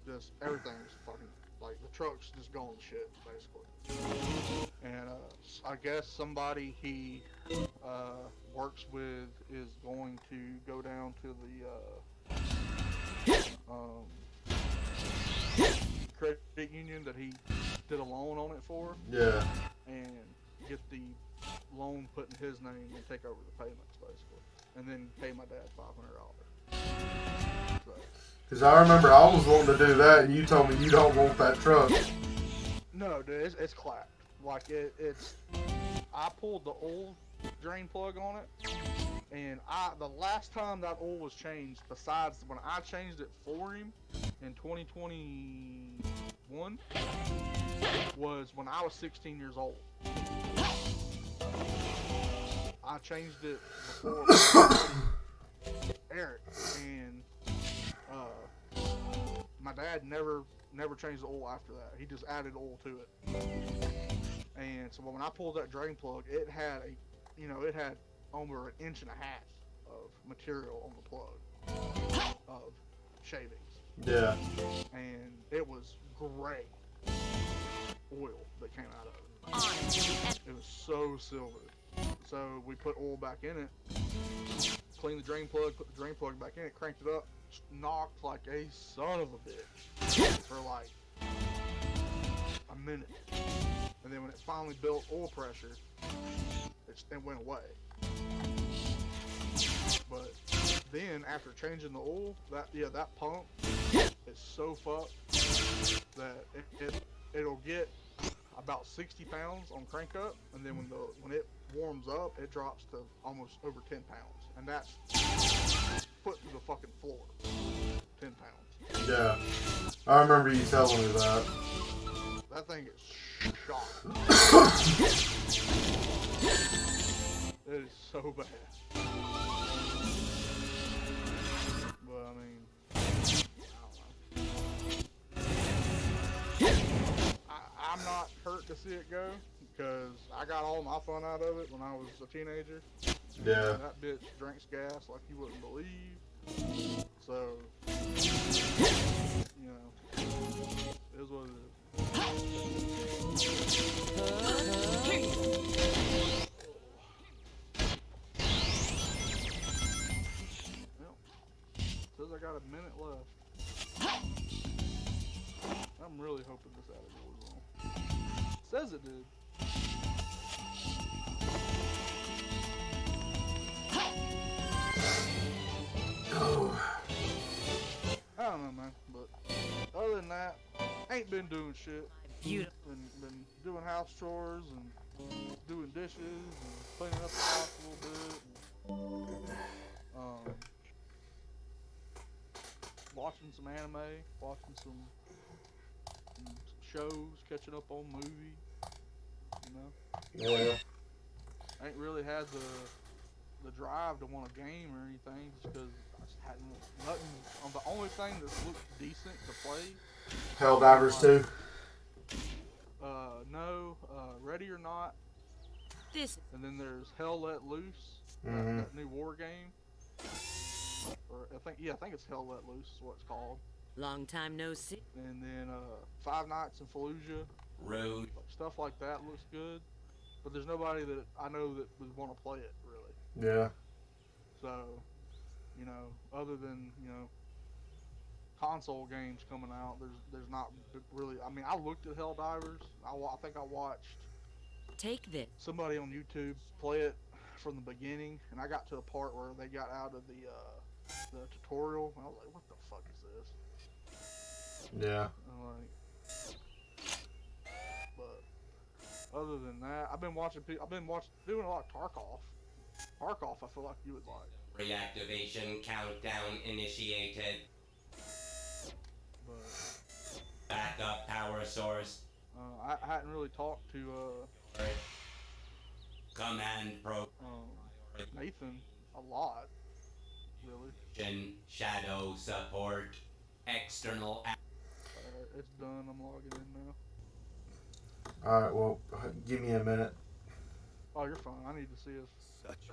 just everything's fucking, like the truck's just gone to shit basically. And I guess somebody he works with is going to go down to the credit union that he did a loan on it for, Yeah. and get the loan put in his name and take over the payments basically, and then pay my dad $500. So, Because I remember I was wanting to do that, and you told me you don't want that truck. no, dude, it's clapped. Like it's. I pulled the old drain plug on it, and the last time that oil was changed, besides when I changed it for him in 2021, was when I was 16 years old. I changed it before Eric, and my dad never changed the oil after that. He just added oil to it. And so when I pulled that drain plug, it had it had over 1.5 inches of material on the plug of shavings. Yeah. And it was gray oil that came out of it. It was so silver. So we put oil back in it, cleaned the drain plug, put the drain plug back in it, cranked it up, knocked like a son of a bitch for like a minute. And then when it finally built oil pressure, it went away. But then after changing the oil, that pump is so fucked that it'll get about 60 pounds on crank up, and then when it warms up, it drops to almost over 10 pounds, and that's put to the fucking floor. 10 pounds. Yeah. I remember you telling me that. That thing is shot. It is so bad. But I mean, I don't know. I'm not hurt to see it go, because I got all my fun out of it when I was a teenager. Yeah. That bitch drinks gas like you wouldn't believe. So, you know, it is what it is. Well, says I got a minute left. I'm really hoping this out of was on. Says it did. I don't know, man, but other than that, ain't been doing shit. Beautiful. Been doing house chores and doing dishes and cleaning up the house a little bit. And, watching some anime, watching some shows, catching up on movies. You know, Yeah. I ain't really had the drive to want a game or anything, just because I just hadn't nothing. The only thing that looked decent to play. Helldivers 2. No, Ready or Not, This and then there's Hell Let Loose, Mhm. that new war game. Or I think it's Hell Let Loose is what it's called. long time no see. And then Five Nights in Fallujah, Road. stuff like that looks good. But there's nobody that I know that would want to play it really. Yeah. So, you know, other than, you know, console games coming out, there's not really. I mean, I looked at Helldivers. I think I watched Take this. somebody on YouTube play it from the beginning, and I got to a part where they got out of the the tutorial. I was like, what the fuck is this? Yeah. I'm like, but other than that, I've been doing a lot of Tarkov. Tarkov, I feel like you would like. Reactivation countdown initiated. But Backup power source. I hadn't really talked to Command pro. Nathan a lot, really. Shadow support. External. It's done. I'm logging in now. Alright, well, give me a minute. Oh, you're fine. I need to see if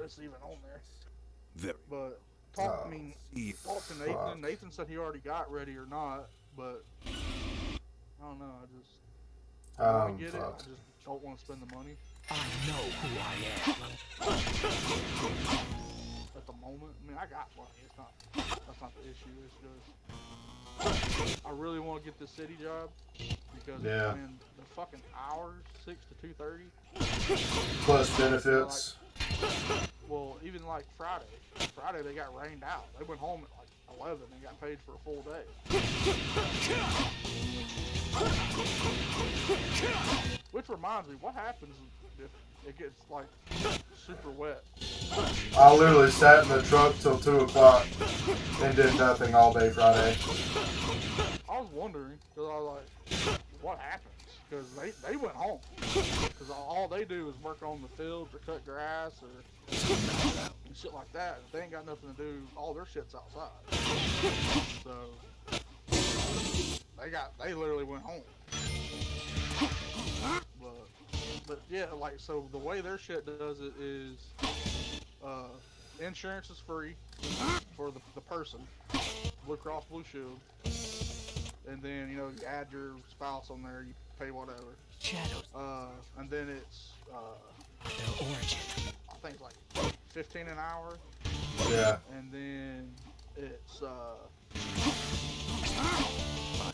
it's even on there. Very. But Oh. talk to Nathan. Fuck. Nathan said he already got ready or not, but I don't know. I want to get it. I Fuck. just don't want to spend the money I know who I am. at the moment. I mean, I got money. That's not the issue. It's just I really want to get this city job because Yeah. man, the fucking hours 6 to 2:30. Plus benefits. Well, even like Friday. Friday they got rained out. They went home at like 11 and got paid for a full day. Which reminds me, what happens if it gets like super wet? I literally sat in the truck till 2 o'clock and did nothing all day Friday. I was wondering, because I was like, what happens? Because they went home. Because all they do is work on the fields or cut grass or shit like that. They ain't got nothing to do. All their shit's outside. So they literally went home. But yeah, like, so the way their shit does it is insurance is free for the person, Blue Cross Blue Shield, and then you add your spouse on there, you pay whatever. Shadows. And then it's Their origin. I think it's like 15 an hour, Yeah. and then it's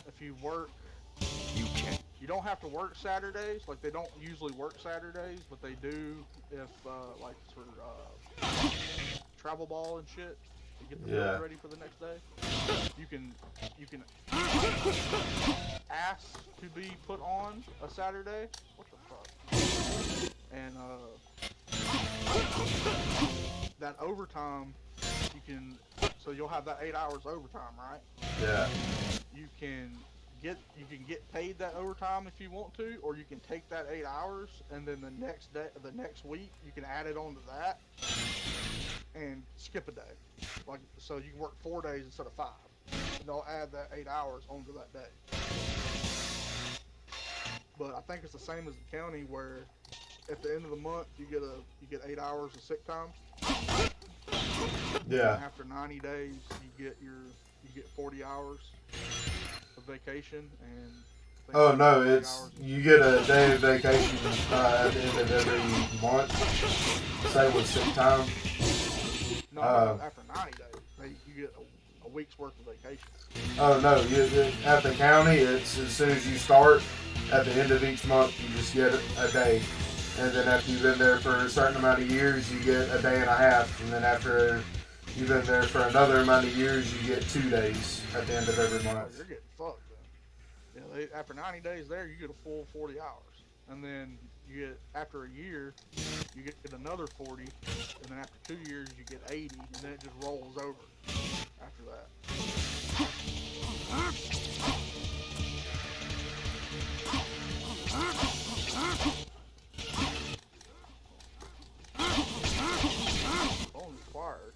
if you work. You can. You don't have to work Saturdays. Like, they don't usually work Saturdays, but they do if, like, for travel ball and shit to get the field ready for the next day. You can ask to be put on a Saturday. What the fuck? And that overtime, so you'll have that 8 hours overtime, right? Yeah. You can get paid that overtime if you want to, or you can take that 8 hours and then the next week you can add it onto that and skip a day. Like, so you can work 4 days instead of 5, and they'll add that 8 hours onto that day. But I think it's the same as the county, where at the end of the month you get 8 hours of sick time. Yeah. And after 90 days you get 40 hours of vacation, and I think Oh no, 40 it's hours. you get a day of vacation at the end of every month. Say with sick time. No, after 90 days, you get a week's worth of vacation. Oh no, at the county, it's as soon as you start. At the end of each month, you just get a day, and then after you've been there for a certain amount of years, you get a day and a half, and then after you've been there for another amount of years, you get 2 days at the end of every Oh, month. you're getting fucked then. Yeah, after 90 days there, you get a full 40 hours. And then you get, after a year, you get another 40. And then after 2 years, you get 80. And then it just rolls over after that. Phone's acquired.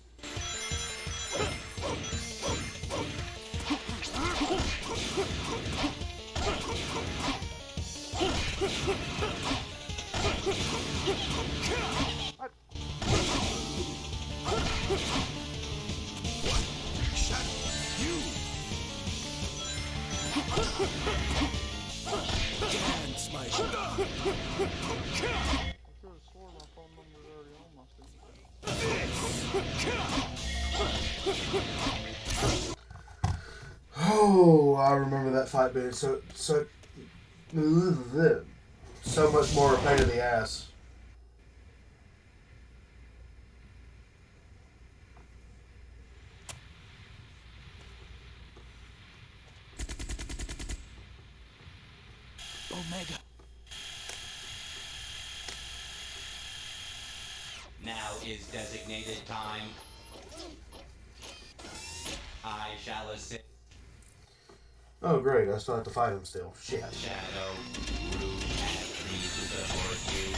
Dance, my I could have sworn my phone number was already on my stupid. Oh, I remember that fight being so much more a pain in the ass. Omega. Now is designated time. I shall assist Oh, great. I still have to fight him still. Shit. Shadow, Root, and Tree to support you.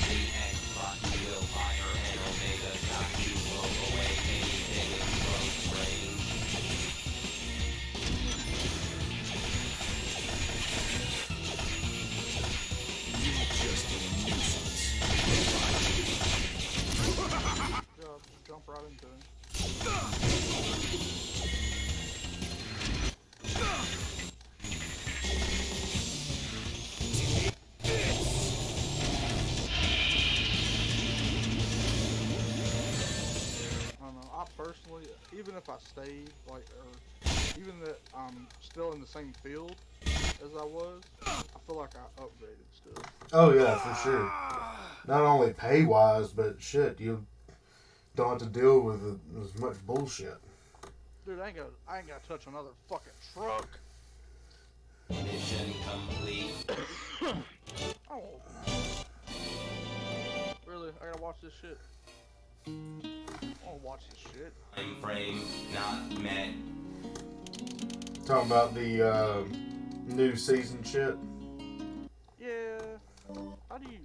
The X button will fire an Omega shot to blow away anything in close range. Jump right into him. I don't know. I personally, even if I stayed, like, or even that I'm still in the same field as I was, I feel like I upgraded still. Oh, yeah, for sure. Not only pay wise, but shit, you don't have to deal with as much bullshit. Dude, I ain't gotta touch another fucking truck. Mission complete. Oh. Really? I gotta watch this shit. I wanna watch this shit. Time frame not met. Talking about the new season shit. Yeah. How do you?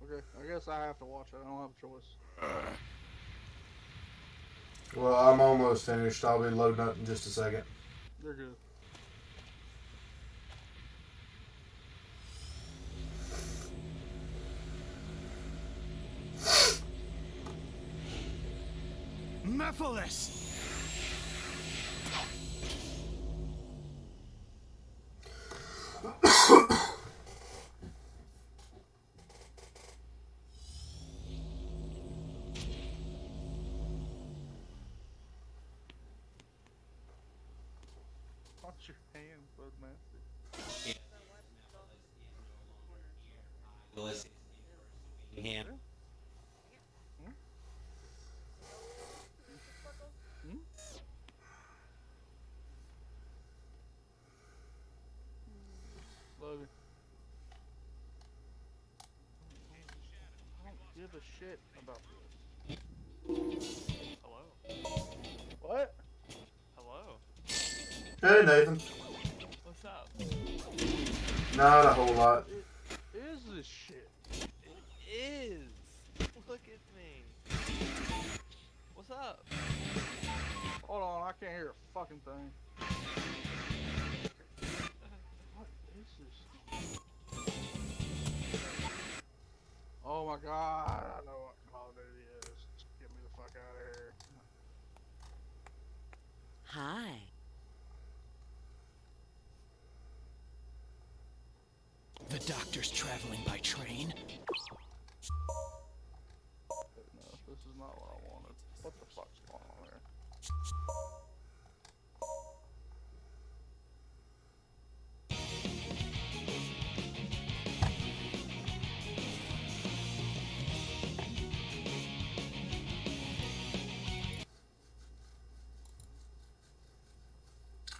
Okay, I guess I have to watch it. I don't have a choice. Well, I'm almost finished. I'll be loading up in just a second. You're good. Mephiles! Watch your hand, Budmaster. Will assist in pursuing him. Logan. I don't give a shit about this. Hello. What? Hello. Hey, Nathan. What's up? Not a whole lot. It is this shit. It is. Look at me. What's up? Hold on, I can't hear a fucking thing. What is this? Oh my god, I know what Call of Duty is. Just get me the fuck out of here. Hi. The doctor's traveling by train. No, this is not what I wanted. What the fuck's going on there?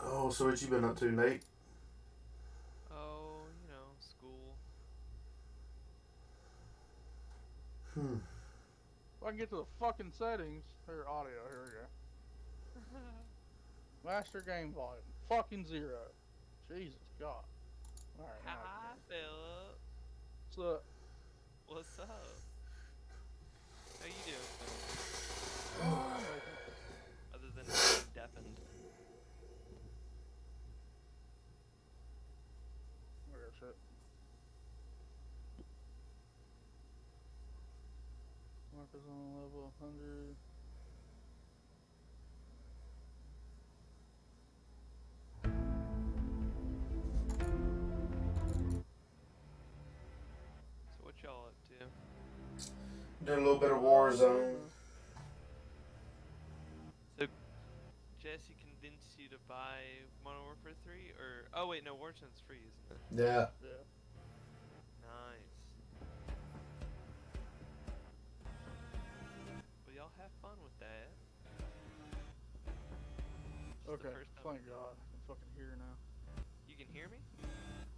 Oh, so what you been up to, Nate? Oh, you know, school. If I can get to the fucking settings, here, audio, here we go. Master game volume, fucking 0. Jesus God. Alright, now Hi, Philip. what's up? What's up? How you doing? Other than being deafened. Whatever, shit. Markers on level 100. So what y'all up to? Did a little bit of Warzone. So, Jesse convinced you to buy Modern Warfare 3, or oh wait, no, Warzone's free, isn't it? Yeah. Yeah. Nice. Well, y'all have fun with that. This is the Okay. first time- Thank God. I can fucking hear now. You can hear me?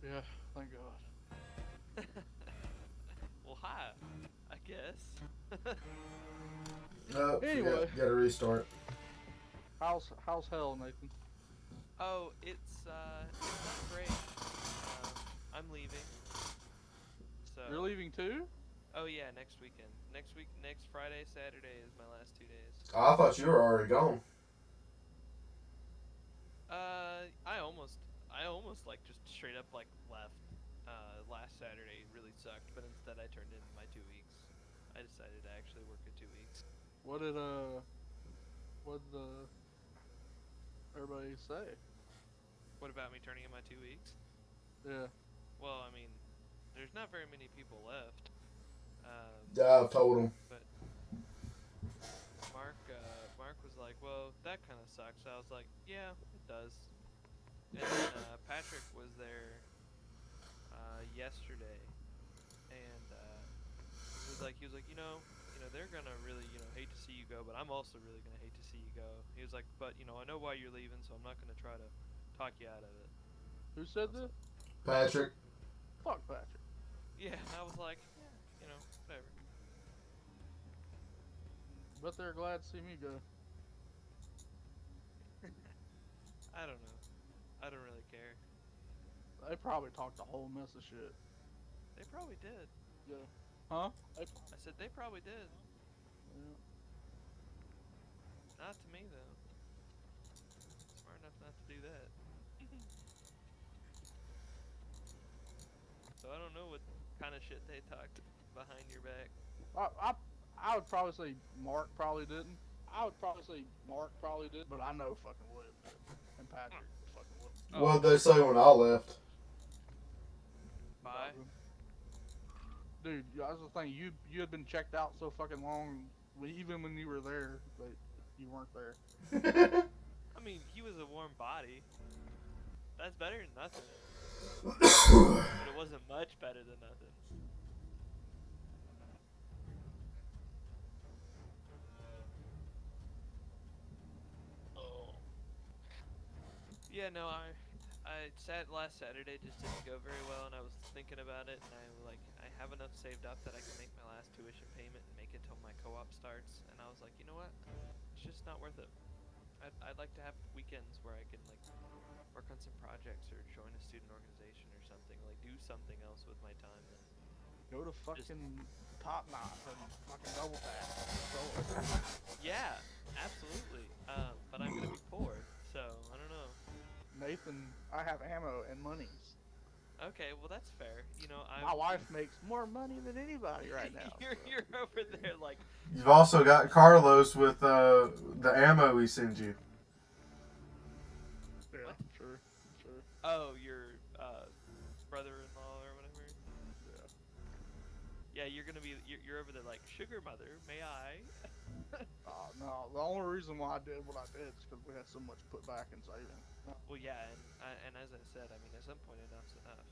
Yeah. Thank God. Well, hi, I guess. Oh, Anyway. got to restart. How's hell, Nathan? Oh, it's not great. I'm leaving. So. You're leaving too? Oh yeah, next weekend. Next Friday, Saturday is my last 2 days. I thought you were already gone. I almost like just straight up like left. Last Saturday really sucked, but instead I turned in my 2 weeks. I decided to actually work at 2 weeks. What did everybody say? What about me turning in my 2 weeks? Yeah. Well, I mean, there's not very many people left. Yeah, I've told him. But Mark was like, well, that kind of sucks. I was like, yeah, it does. And then Patrick was there yesterday, and he was like, you know, they're gonna really, hate to see you go, but I'm also really gonna hate to see you go. He was like, but I know why you're leaving, so I'm not gonna try to talk you out of it. Who said this? Patrick. Fuck Patrick. Yeah, I was like, yeah, whatever. Bet they're glad to see me go. I don't know. I don't really care. They probably talked a whole mess of shit. They probably did. Yeah. Huh? I said they probably did. Yeah. Not to me though. Smart enough not to do that. So I don't know what kind of shit they talked behind your back. I would probably say Mark probably didn't. But I know fucking William did. And Patrick fucking William. What'd they say when I left? Bye. Dude, that's the thing. You had been checked out so fucking long, even when you were there, but you weren't there. I mean, he was a warm body. That's better than nothing. But it wasn't much better than nothing. Yeah, no, I sat last Saturday, just didn't go very well, and I was thinking about it, and I have enough saved up that I can make my last tuition payment and make it till my co-op starts, and I was like, you know what, it's just not worth it. I'd like to have weekends where I can like work on some projects or join a student organization or something, like do something else with my time. And Go to fucking Top Knot and fucking double tap. yeah, absolutely. But I'm gonna be poor, so I don't know. Nathan, I have ammo and monies. Okay, well that's fair. My wife makes more money than anybody right now. you're over there like. You've also got Carlos with the ammo he sends you. Yeah, sure. Oh, your brother-in-law or whatever. Yeah. Yeah, you're gonna be you're over there like sugar mother. May I? No, the only reason why I did what I did is because we had so much put back in saving. Well, yeah, and as I said, I mean, at some point enough's enough.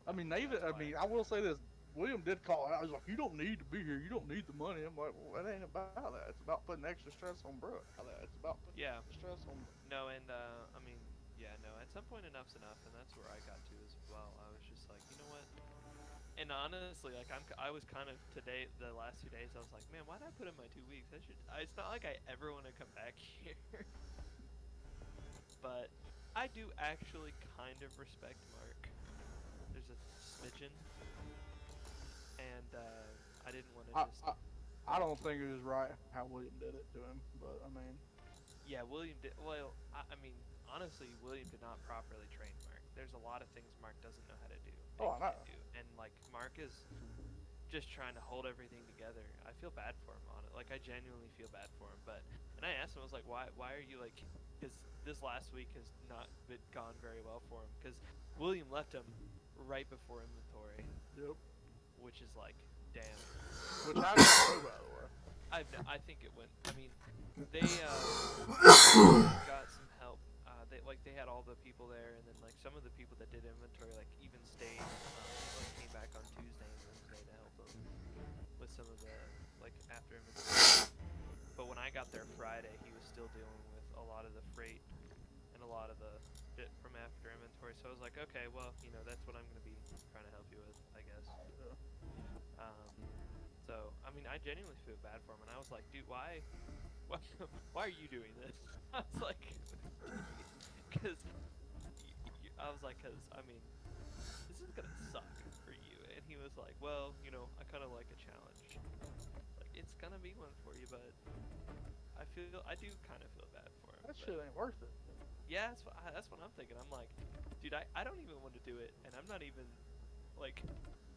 I mean, I will say this. William did call out. He was like, "You don't need to be here. You don't need the money." I'm like, "Well, it ain't about that. It's about putting extra stress on Brooke. It's about putting extra stress on." No, and I mean, yeah, no. At some point, enough's enough, and that's where I got to as well. I was just like, you know what? And honestly, like I was kind of today, the last 2 days, I was like, man, why did I put in my 2 weeks? It's not like I ever want to come back here. But I do actually kind of respect Mark. There's a smidgen. And I didn't want to just. I don't think it was right how William did it to him, but I mean. Yeah, William did. Well, I mean, honestly, William did not properly train Mark. There's a lot of things Mark doesn't know how to do. Oh, I know. And like Mark is just trying to hold everything together. I feel bad for him on it. Like I genuinely feel bad for him. And I asked him, I was like, why are you like? Because this last week has not gone very well for him. Because William left him right before inventory. Yep. Which is like, damn. Which I don't know about. I think it went. I mean, they got some help. They had all the people there, and then like some of the people that did inventory like even stayed. Like came back on Tuesday and Wednesday to help them with some of the like after inventory. But when I got there Friday, he was still dealing with a lot of the freight and a lot of the bit from after inventory. So I was like, okay, well, you know, that's what I'm gonna be trying to help you with, I guess. So I mean, I genuinely feel bad for him, and I was like, dude, why are you doing this? I was like, because I was like, I mean, this is gonna suck for you. And he was like, well, you know, I kind of like a challenge. Like, it's gonna be one for you, but I do kind of feel bad for him. That but shit ain't worth it. yeah, that's what I'm thinking. I'm like, dude, I don't even want to do it, and I'm not even like,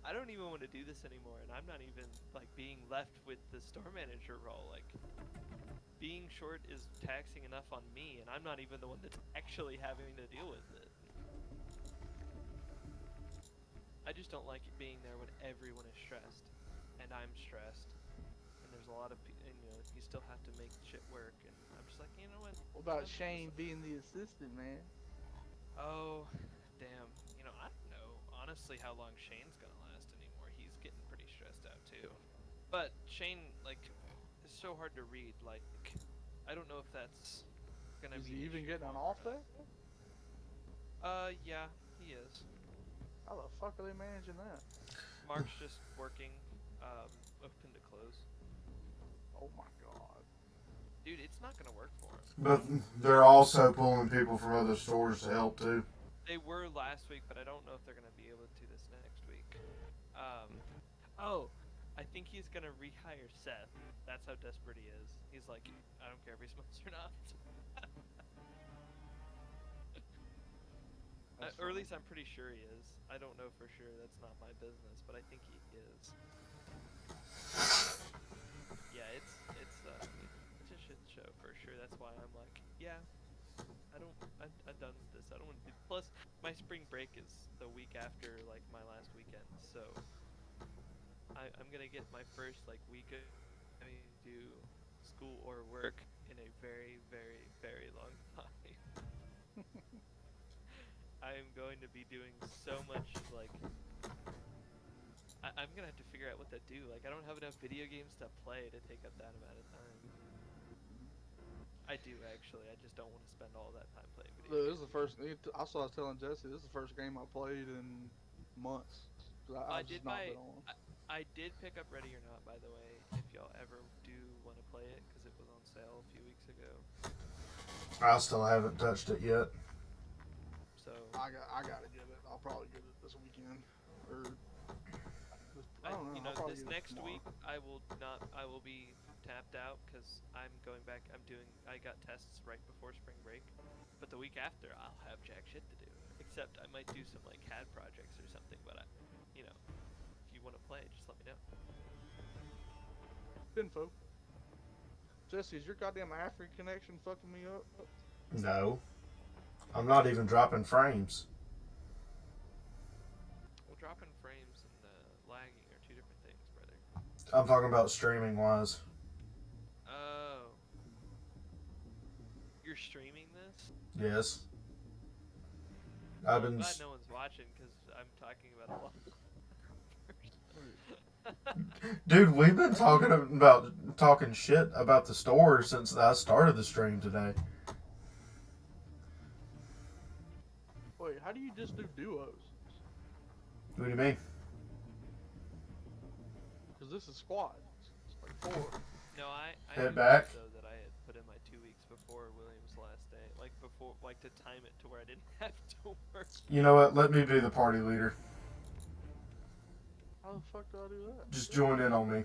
I don't even want to do this anymore, and I'm not even like being left with the store manager role. Like, being short is taxing enough on me, and I'm not even the one that's actually having to deal with it. I just don't like it being there when everyone is stressed, and I'm stressed, and there's a lot of and, you know, you still have to make shit work, and I'm just like, you know what? What about Shane being the assistant, man? Oh, damn. You know, I don't know honestly how long Shane's gonna last anymore. He's getting pretty stressed out too. But Shane, like, is so hard to read. Like, I don't know if that's gonna Is be. he an even issue getting for an him or off not. day? Yeah, he is. How the fuck are they managing that? Mark's just working, open to close. Oh my god. Dude, it's not gonna work for him. But they're also pulling people from other stores to help too. They were last week, but I don't know if they're gonna be able to do this next week. Oh, I think he's gonna rehire Seth. That's how desperate he is. He's like, I don't care if he smokes or not. Or at least I'm pretty sure he is. I don't know for sure. That's not my business, but I think he is. Yeah, it's a shit show for sure. That's why I'm like, yeah, I'm done with this. I don't want to do. Plus, my spring break is the week after like my last weekend, so I'm gonna get my first like week of having to do school or work in a very, very, very long time. I am going to be doing so much like. I'm gonna have to figure out what to do. Like, I don't have enough video games to play to take up that amount of time. I do actually. I just don't want to spend all that time playing video games. This is the first. I was telling Jesse, this is the first game I played in months. I I've did just not buy. been on. I did pick up Ready or Not, by the way. If y'all ever do want to play it, because it was on sale a few weeks ago. I still haven't touched it yet. So I gotta get it. I'll probably get it this weekend. Or I don't know. you know, I'll probably this get it next tomorrow. week I will be tapped out because I'm going back. I got tests right before spring break, but the week after I'll have jack shit to do. Except I might do some like CAD projects or something. But you know, if you want to play, just let me know. Info. Jesse, is your goddamn African connection fucking me up? No. I'm not even dropping frames. Well, dropping frames and lagging are two different things, brother. I'm talking about streaming wise. Oh, you're streaming this? Yes. Well, I've been. I'm glad no one's watching because I'm talking about a lot. Dude, we've been talking shit about the store since I started the stream today. Wait, how do you just do duos? What do you mean? Because this is squad. It's like 4. No, I Head knew back. though that I had put in my 2 weeks before William's last day, like to time it to where I didn't have to work. You know what? Let me be the party leader. How the fuck do I do that? Just join in on me.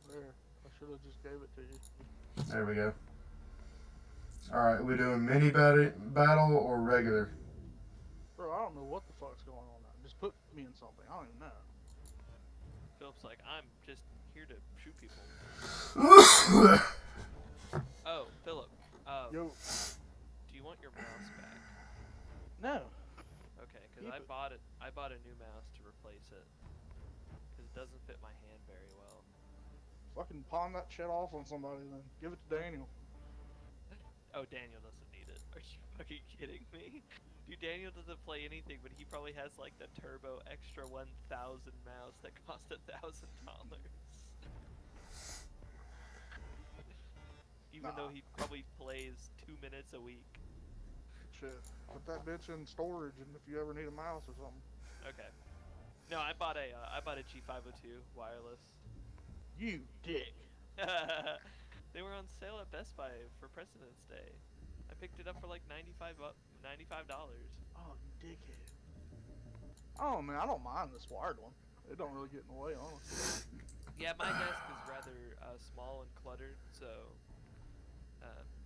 There. I should have just gave it to you. There we go. Alright, we doing mini battle or regular? Bro, I don't know what the fuck's going on now. Just put me in something. I don't even know. Philip's like, I'm just here to shoot people. Oh, Philip. Yo. Do you want your mouse back? No. Okay, because Keep I it. bought it. I bought a new mouse to replace it because it doesn't fit my hand very well. Fucking pawn that shit off on somebody then. Give it to Daniel. Oh, Daniel doesn't need it. Are you fucking kidding me? Dude, Daniel doesn't play anything, but he probably has like the Turbo Extra 1000 mouse that cost $1,000. Even though Nah. he probably plays 2 minutes a week. Shit. Put that bitch in storage, and if you ever need a mouse or something. Okay. No, I bought a G502 wireless. You dick. They were on sale at Best Buy for President's Day. I picked it up for like $95. Oh, you dickhead. Oh man, I don't mind this wired one. It don't really get in the way, honestly. Yeah, my desk is rather small and cluttered, so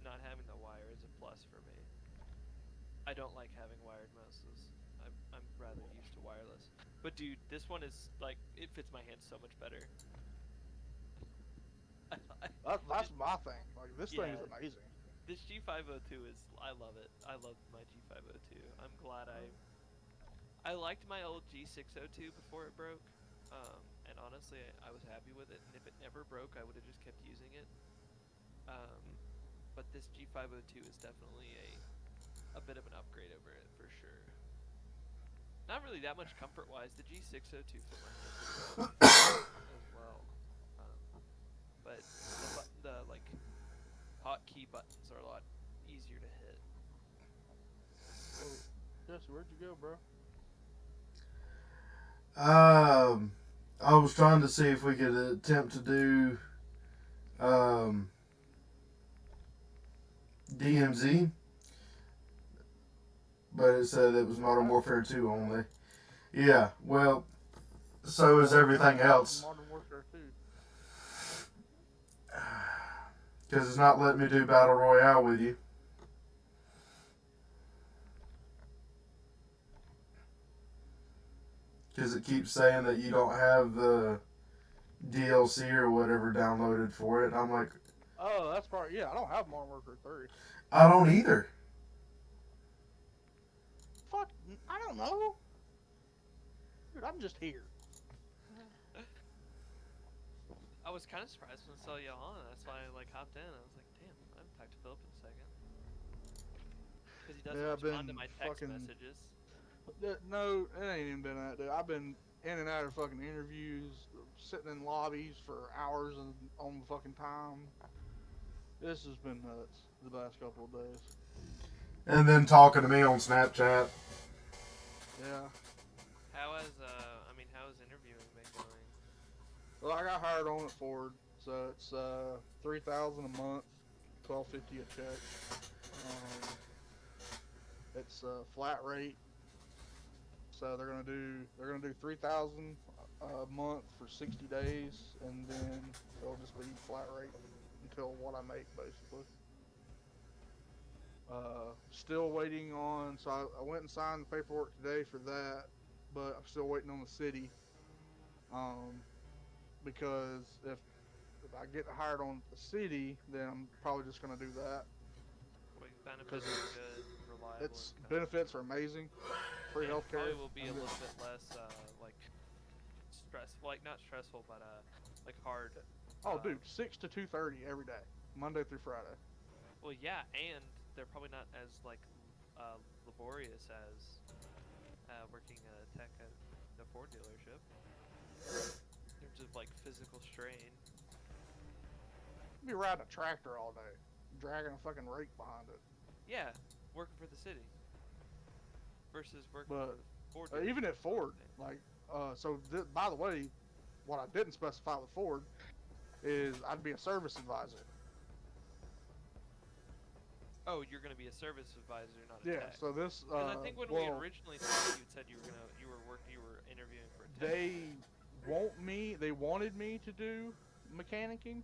not having the wire is a plus for me. I don't like having wired mouses. I'm rather used to wireless. But dude, this one is like, it fits my hand so much better. That's my thing. Like, this thing is Yeah. amazing. This G502 is, I love it. I love my G502. I'm glad I liked my old G602 before it broke. And honestly, I was happy with it. And if it never broke, I would have just kept using it. But this G502 is definitely a bit of an upgrade over it for sure. Not really that much comfort-wise. The G602 fit my hand pretty well as well. But the like hotkey buttons are a lot easier to hit. Oh, Jesse, where'd you go, bro? I was trying to see if we could attempt to do DMZ, but it said it was Modern Warfare 2 only. Yeah, well, so is everything else. Modern Warfare 2. Because it's not letting me do Battle Royale with you. Because it keeps saying that you don't have the DLC or whatever downloaded for it. And I'm like, Oh, that's part. Yeah, I don't have Modern Warfare 3. I don't either. Fuck, I don't know. Dude, I'm just here. I was kind of surprised when I saw you on. That's why I like hopped in. I was like, damn, I haven't talked to Philip in a second. Because he doesn't Yeah, I've respond to been my text fucking- messages. No, it ain't even been that, dude. I've been in and out of fucking interviews, sitting in lobbies for hours and on the fucking time. This has been nuts the last couple of days. And then talking to me on Snapchat. Yeah. How has interviewing been going? Well, I got hired on at Ford, so it's $3,000 a month, $12.50 a check. It's a flat rate, so they're gonna do $3,000 a month for 60 days, and then it'll just be flat rate until what I make, basically. Still waiting on. So I went and signed the paperwork today for that, but I'm still waiting on the city. Because if I get hired on the city, then I'm probably just gonna do that. Wait, benefits are good, reliable. Its and benefits are amazing. Free it healthcare. probably will be a little bit less like stressful, like not stressful, but like hard. Oh, dude, 6 to 2:30 every day, Monday through Friday. Well, yeah, and they're probably not as like laborious as working tech at the Ford dealership. In terms of like physical strain. You'd be riding a tractor all day, dragging a fucking rake behind it. Yeah, working for the city versus working But, for Ford. Even at dealership. Ford, like, by the way, what I didn't specify with Ford is I'd be a service advisor. Oh, you're gonna be a service advisor, not a Yeah. tech. So this. 'Cause I think when we well, originally started, you said you were interviewing for a tech. They wanted me to do mechanicking,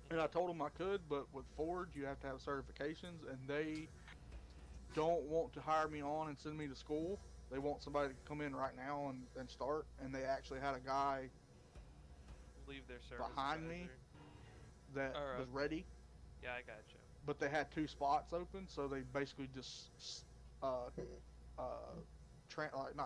and I told them I could, but with Ford you have to have certifications, and they don't want to hire me on and send me to school. They want somebody to come in right now and start, and they actually had a guy Leave their service behind me advisor. that Or, was ready, Yeah, I gotcha. but they had 2 spots open, so they basically just not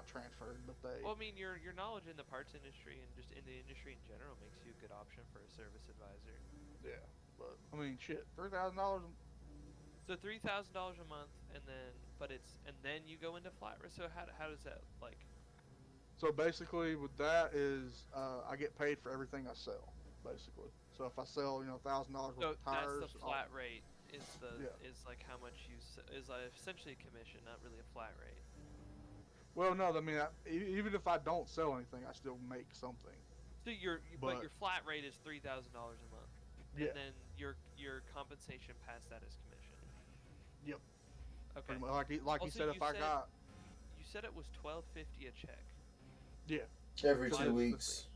transferred, but they. Well, I mean, your knowledge in the parts industry and just in the industry in general makes you a good option for a service advisor. Yeah, but I mean, shit, $3,000. So $3,000 a month, and then you go into flat rate. So how does that like? So basically, with that is I get paid for everything I sell, basically. So if I sell, $1,000 worth So of tires, that's the flat rate. Is like how much is like essentially a commission, not really a flat rate. Well, no, I mean, even if I don't sell anything, I still make something. So but your flat rate is $3,000 a month. Yeah. And then your compensation past that is commission. Yep. Okay. Pretty much. Like you Also, said, if I got. You said it was $12.50 a check. Yeah. Every So 2 weeks.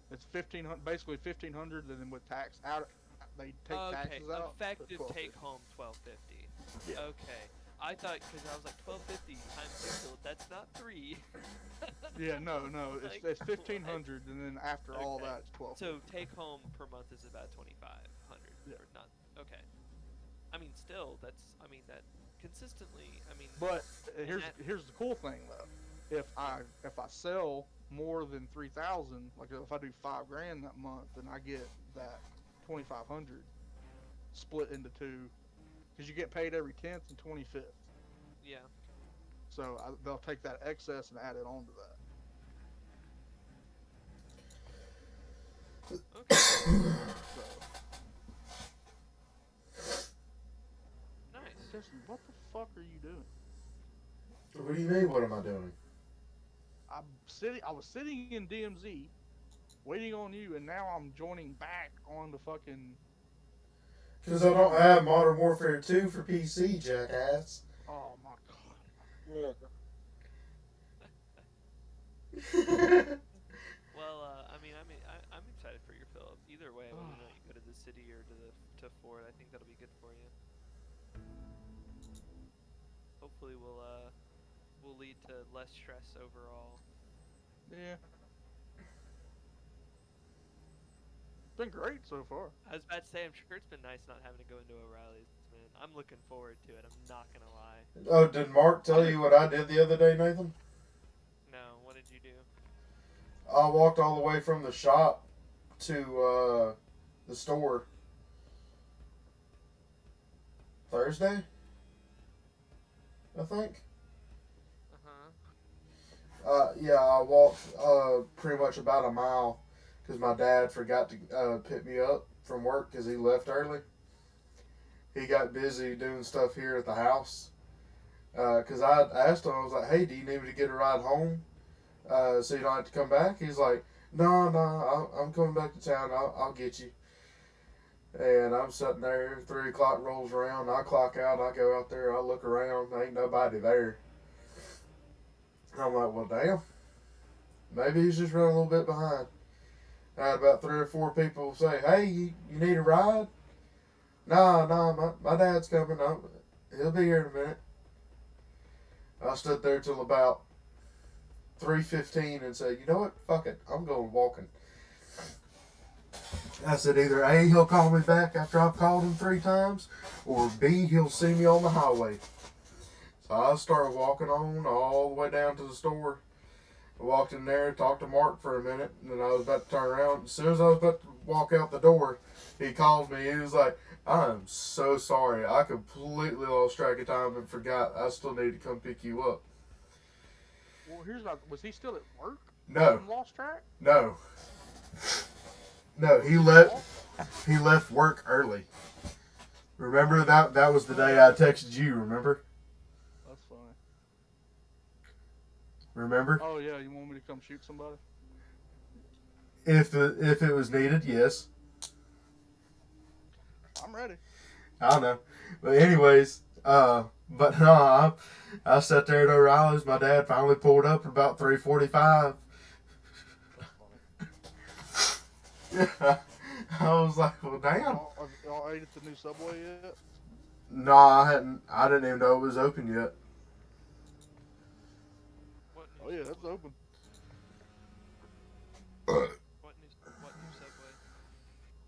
It's $1,500, basically $1,500, and then with tax out, they take taxes out. Effective so take home $12.50. Yeah. Okay. I thought because I was like $12.50 times 2, that's not 3. Yeah, no, Like, it's $1,500, and then after all Okay. that, it's $1,200. So take home per month is about $2,500. Yeah. Or not. Okay. I mean, still, that consistently. I mean. But and here's the cool thing though, if I sell more than 3,000, like if I do $5,000 that month, then I get that 2,500 split into two, because you get paid every 10th and 25th. Yeah. So they'll take that excess and add it on to that. Okay. So, Nice. Justin, what the fuck are you doing? What do you mean? What am I doing? I was sitting in DMZ, waiting on you, and now I'm joining back on the fucking. Because I don't have Modern Warfare 2 for PC, jackass. Oh my god. Well, I'm excited for your Philip. Either way, whether or not you go to the city or to Ford, I think that'll be good for you. Hopefully, will lead to less stress overall. Yeah. It's been great so far. I was about to say, I'm sure it's been nice not having to go into O'Reilly's, man. I'm looking forward to it. I'm not gonna lie. Oh, did Mark tell you what I did the other day, Nathan? No, what did you do? I walked all the way from the shop to the store Thursday, I think. Yeah, I walked pretty much about a mile because my dad forgot to pick me up from work because he left early. He got busy doing stuff here at the house because I asked him, I was like, hey, do you need me to get a ride home so you don't have to come back? He's like, no, I'm coming back to town. I'll get you. And I'm sitting there, 3 o'clock rolls around, I clock out, I go out there, I look around, ain't nobody there. I'm like, well, damn. Maybe he's just running a little bit behind. I had about 3 or 4 people say, hey, you need a ride? Nah, my dad's coming. He'll be here in a minute. I stood there till about 3:15 and said, you know what? Fuck it. I'm going walking. I said either A, he'll call me back after I've called him 3 times, or B, he'll see me on the highway. So I started walking on all the way down to the store. I walked in there, talked to Mark for a minute, and then I was about to turn around. As soon as I was about to walk out the door, he called me. He was like, I'm so sorry. I completely lost track of time and forgot I still need to come pick you up. Well, was he still at work? No. Lost track? No, he left work early. Remember that was the day I texted you, remember? That's funny. Remember? Oh yeah, you want me to come shoot somebody? If it was needed, yes. I'm ready. I don't know. But anyways, but no, I sat there at O'Reilly's. My dad finally pulled up at about 3:45. Yeah, I was like, well, damn. Y'all ate at the new Subway yet? No, I hadn't. I didn't even know it was open yet. Oh yeah, that's open. What new Subway?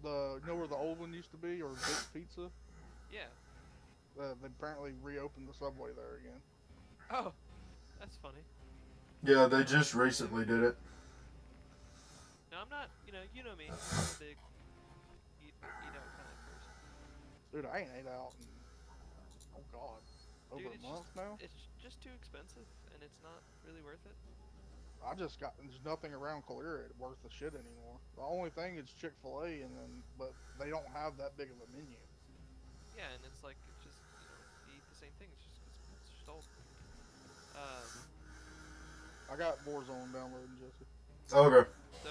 You know where the old one used to be, or Big Pizza? Yeah. They apparently reopened the subway there again. Oh, that's funny. Yeah, they just recently did it. No, I'm not. You know me. I'm not a big eat out kind of person. Dude, I ain't ate out in, oh god, over Dude, a it's month just, now. it's just too expensive, and it's not really worth it. There's nothing around Calera worth the shit anymore. The only thing is Chick-fil-A, but they don't have that big of a menu. Yeah, and it's like it's just you eat the same thing. It's just old. Um, I got Warzone downloading, Jesse. Okay. so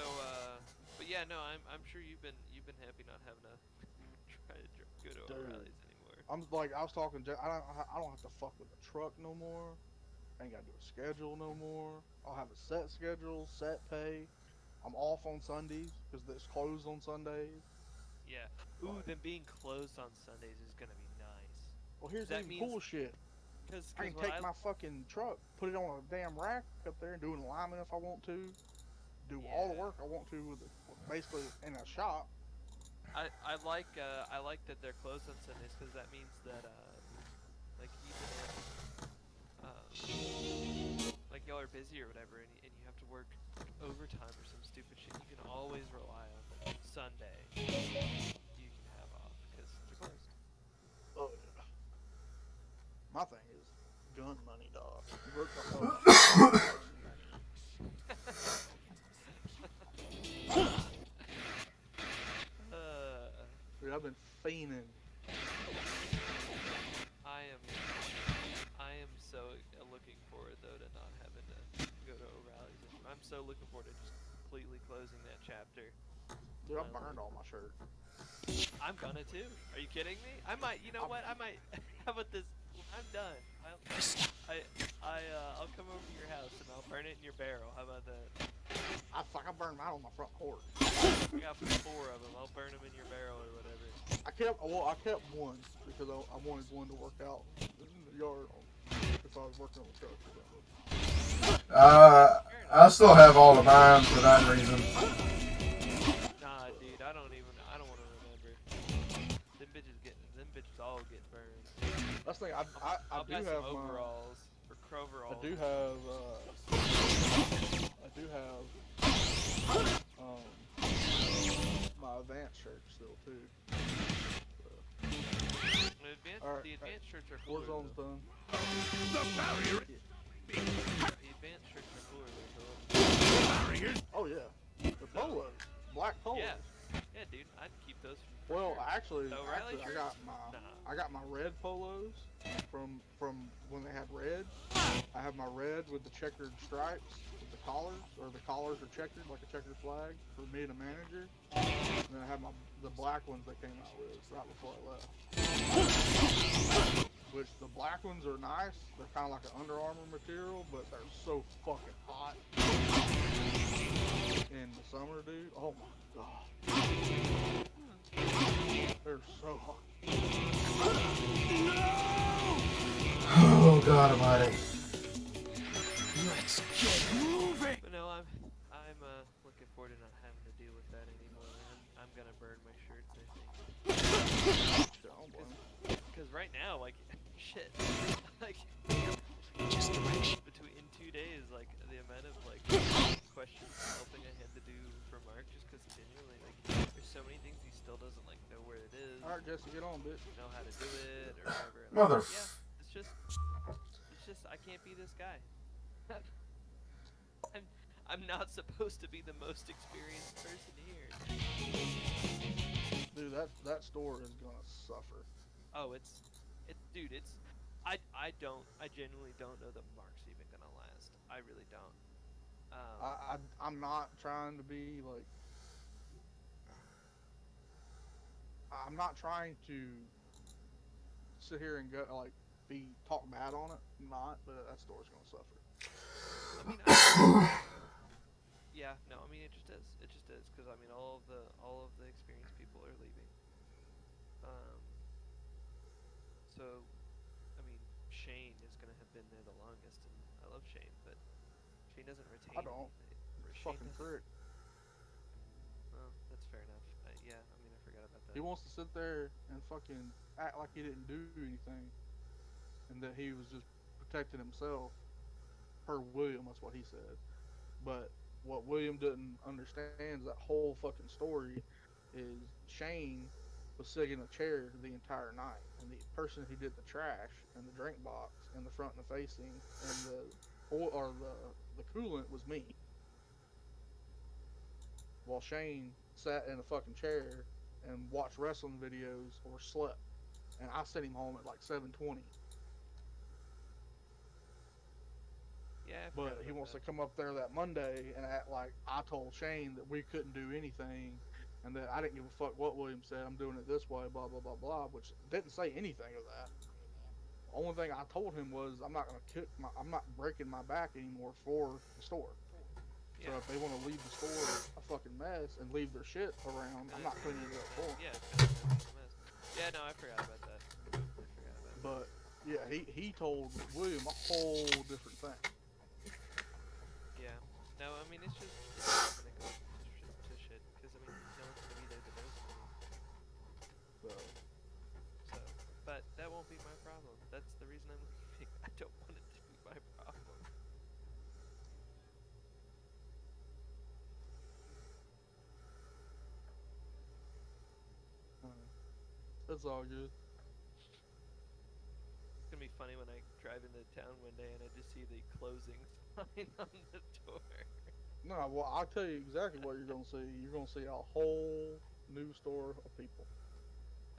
but yeah, no, I'm sure you've been happy not having to try to go to Dude. rallies anymore. I was talking. I don't have to fuck with the truck no more. I ain't gotta do a schedule no more. I'll have a set schedule, set pay. I'm off on Sundays because it's closed on Sundays. Yeah. Ooh, then being closed on Sundays is gonna be nice. Well, here's That the means- cool shit. Cause I can what take my fucking truck, put it on a damn rack up there, and do an alignment if I want to. Do all the Yeah. work I want to basically in a shop. I like that they're closed on Sundays because that means that like even if like y'all are busy or whatever and you have to work overtime or some stupid shit, you can always rely on Sunday. You can have off because they're closed. Oh yeah. My thing is gun money, dog. Work the hell Dude, I've been fiending. I am so looking forward though to not having to go to rallies anymore. I'm so looking forward to just completely closing that chapter. Dude, I burned all my shirt. I'm gonna too. Are you kidding me? I might. You know what? I might. How about this? I'm done. I'll come over to your house and I'll burn it in your barrel. How about that? I burned mine on my front porch. I got 4 of them. I'll burn them in your barrel or whatever. I kept one because I wanted one to work out in the yard if I was working on the truck. I still have all of mine for that reason. Nah, dude. I don't want to remember. Them bitches all get burned. That's the thing. I I'll do buy have some my. overalls or Croveralls. I do have my advanced shirt still too. The advanced shirts are cooler. Warzone's though. done. The barrier. The advanced shirts are cooler. Though. Oh yeah, the polos, black polos. Yeah. Yeah, dude. I'd keep those. For Well, sure. actually, So rally I shirts? got Nah. I got my red polos from when they had red. I have my red with the checkered stripes with the collars, or the collars are checkered like a checkered flag for me and a manager. And then I have the black ones that came out with right before I left. Which the black ones are nice. They're kind of like an Under Armour material, but they're so fucking hot in the summer, dude. Oh my god. They're so hot. Oh God Almighty. Let's get moving. But no, I'm looking forward to not having to deal with that anymore. I'm gonna burn my shirts. I think. Because right now, like, shit, like, Just direction. in 2 days, like, the amount of, like, questions and helping I had to do for Mark, just because genuinely, like, there's so many things he still doesn't, like, know where it is, Alright, Jesse, get on, bitch. know how to do it, or whatever. And, Mother. like, yeah, it's just, I can't be this guy. I'm not supposed to be the most experienced person here. Dude, that store is gonna suffer. Oh, dude, I genuinely don't know that Mark's even gonna last. I really don't. I'm not trying to be like. I'm not trying to sit here and go like talk bad on it. I'm not, but that store's gonna suffer. I mean, yeah, no, I mean it just is. It just is because I mean all of the experienced people are leaving. So, I mean Shane is gonna have been there the longest, and I love Shane, but Shane doesn't retain. I don't. anything. Shane Fucking doesn't- prick. Well, that's fair enough. Yeah, I mean I forgot about that. He wants to sit there and fucking act like he didn't do anything, and that he was just protecting himself. Per William, that's what he said. But what William didn't understand is that whole fucking story is Shane was sitting in a chair the entire night, and the person who did the trash and the drink box and the front and the facing and the oil or the coolant was me. While Shane sat in a fucking chair and watched wrestling videos or slept, and I sent him home at like 7:20. Yeah, I But forgot he about wants that. to come up there that Monday and act like I told Shane that we couldn't do anything and that I didn't give a fuck what William said. I'm doing it this way, blah, blah, blah, blah, which didn't say anything of that. The only thing I told him was I'm not going to I'm not breaking my back anymore for the store. So Yeah. if they want to leave the store a fucking mess and leave their shit around, I'm not cleaning it up for them. Yeah, it's gonna be a mess. Yeah, no, I forgot about that. I forgot about that. But yeah, he told William a whole different thing. Yeah. No, I mean it's just gonna go to shit because I mean no one's gonna be there to notice me. So So, but that won't be my problem. That's the reason I'm leaving. I don't want it to be my problem. it's all good. It's gonna be funny when I drive into town one day and I just see the closing sign on the door. No, well, I'll tell you exactly what you're gonna see. You're gonna see a whole new store of people.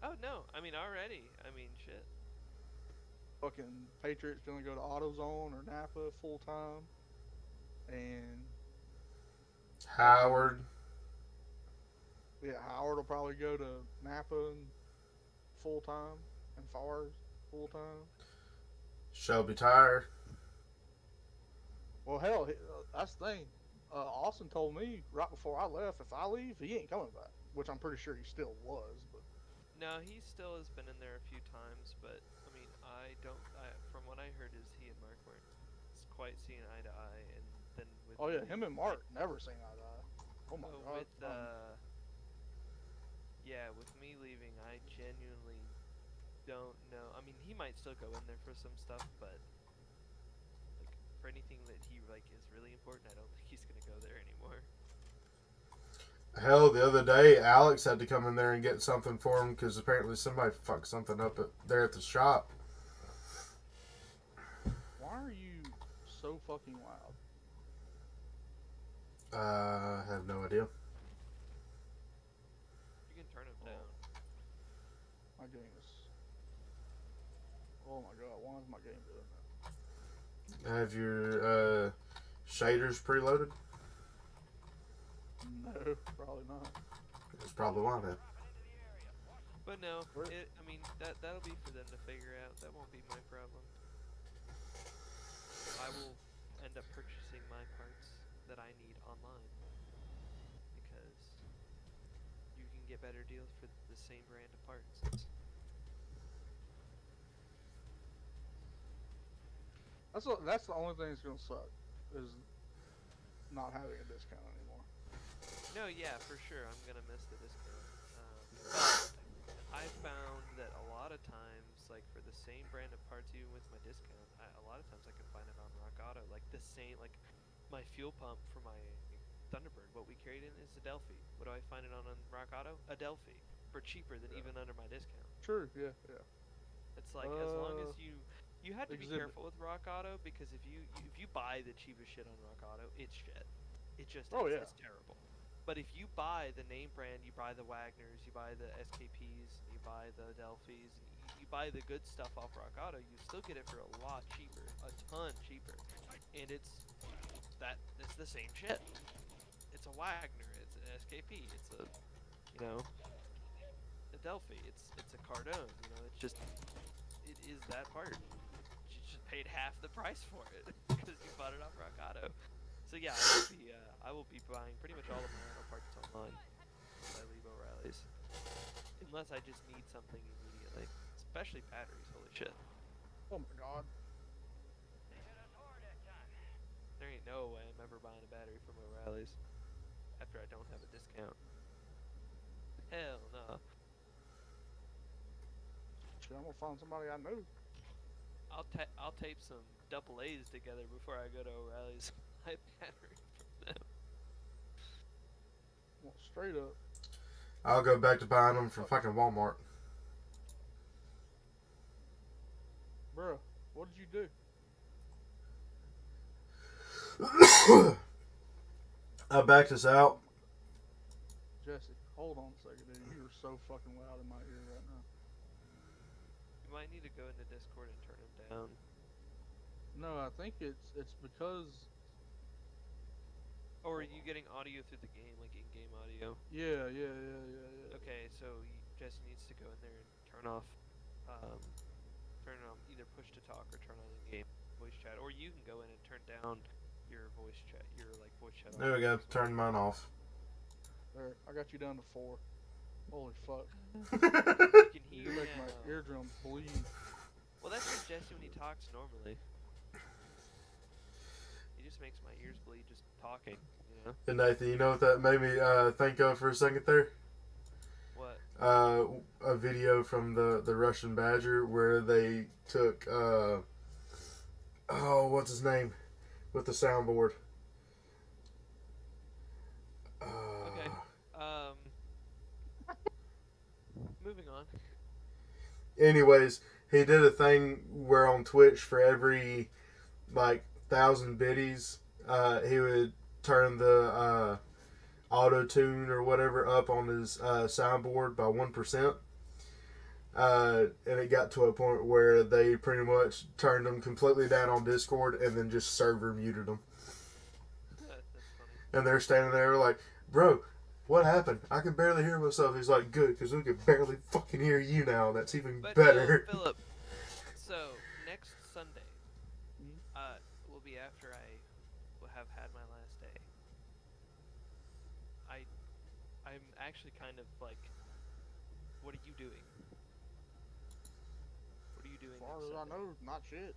Oh no, I mean already. I mean shit. Fucking Patriots gonna go to AutoZone or Napa full time, and Howard. yeah, Howard will probably go to Napa full time, and Fars full time. Shelby Tire. Well, hell, that's the thing. Austin told me right before I left, if I leave, he ain't coming back. Which I'm pretty sure he still was, but No, he still has been in there a few times, but I mean, from what I heard, is he and Mark weren't quite seeing eye to eye, and then with oh yeah, me him and leaving- Mark never seen eye to eye. Oh my god. With yeah, with me leaving, I genuinely don't know. I mean, he might still go in there for some stuff, but like for anything that he like is really important, I don't think he's gonna go there anymore. Hell, the other day, Alex had to come in there and get something for him because apparently somebody fucked something up there at the shop. Why are you so fucking loud? I have no idea. You can turn him down. My game is. Oh my god, why is my game doing that? Have your shaders preloaded? No, probably not. That's probably why then. But no, Where- I mean that'll be for them to figure out. That won't be my problem. I will end up purchasing my parts that I need online because you can get better deals for the same brand of parts. That's the only thing that's gonna suck is not having a discount anymore. No, yeah, for sure. I'm gonna miss the discount. But I found that a lot of times, like for the same brand of parts, even with my discount, a lot of times I can find it on Rock Auto. Like the same, like my fuel pump for my Thunderbird. What we carried in is Adelphi. What do I find it on Rock Auto? Adelphi, for cheaper than even under my discount. True, yeah. It's like as long as you have to be Exhibit. careful with Rock Auto because if you buy the cheapest shit on Rock Auto, it's shit. It just Oh, is. yeah. It's terrible. But if you buy the name brand, you buy the Wagners, you buy the SKPs, you buy the Adelphis, you buy the good stuff off Rock Auto, you still get it for a lot cheaper, a ton cheaper, and it's the same shit. It's a Wagner, it's an SKP, it's a Adelphi, it's a Cardone, it is that part. You just paid half the price for it because you bought it off Rock Auto. So yeah, I will be buying pretty much all of my auto parts online once I leave O'Reilly's, unless I just need something immediately, especially batteries. Holy shit! Oh my god. There ain't no way I'm ever buying a battery from O'Reilly's after I don't have a discount. Hell no. Shit, I'm gonna find somebody I know. I'll tape some double A's together before I go to O'Reilly's. My battery from them. Well, straight up. I'll go back to buying them from fucking Walmart. Bruh, what did you do? I backed us out. Jesse, hold on a second, dude. You are so fucking loud in my ear right now. You might need to go into Discord and turn them down. No, I think it's because. Or are you getting audio through the game, like in-game audio? Yeah. Okay, so Jesse needs to go in there and turn off either push to talk or turn on in-game voice chat, or you can go in and turn down your voice chat, voice chat. There we go. Turn mine off. There, I got you down to 4. Holy fuck. You can You hear make my now. eardrums bleed. Well, that's just Jesse when he talks normally. He just makes my ears bleed just talking, you know? And Nathan, you know what that made me think of for a second there? What? A video from the Russian Badger where they took what's his name with the soundboard. Okay. Moving on. Anyways, he did a thing where on Twitch for every 1,000 biddies, he would turn the auto tune or whatever up on his soundboard by 1%. And it got to a point where they pretty much turned them completely down on Discord and then just server muted them. That's funny. And they're standing there like, bro, what happened? I can barely hear myself. He's like, good, because we can barely fucking hear you now. That's even But better. Philip, so next Sunday will be after I will have had my last day. I'm actually kind of like, what are you doing? What are you doing As far next as I Sunday? know, not shit.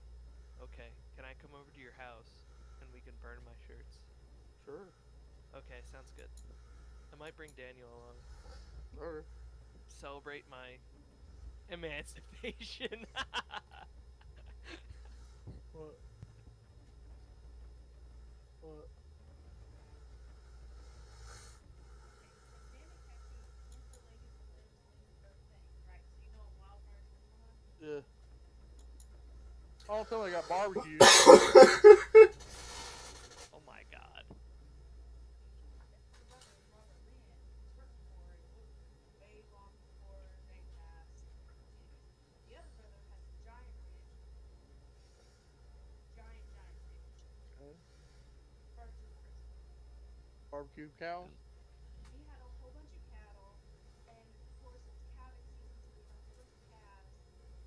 Okay, can I come over to your house and we can burn my shirts? Sure. Okay, sounds good. I might bring Daniel along. Sure. Celebrate my emancipation. What? What? Yeah. Oh, tell me I got barbecue. Oh my god. Barbecue cow. We had a whole bunch of cattle, and of course it's calving season, so we have a whole bunch of calves.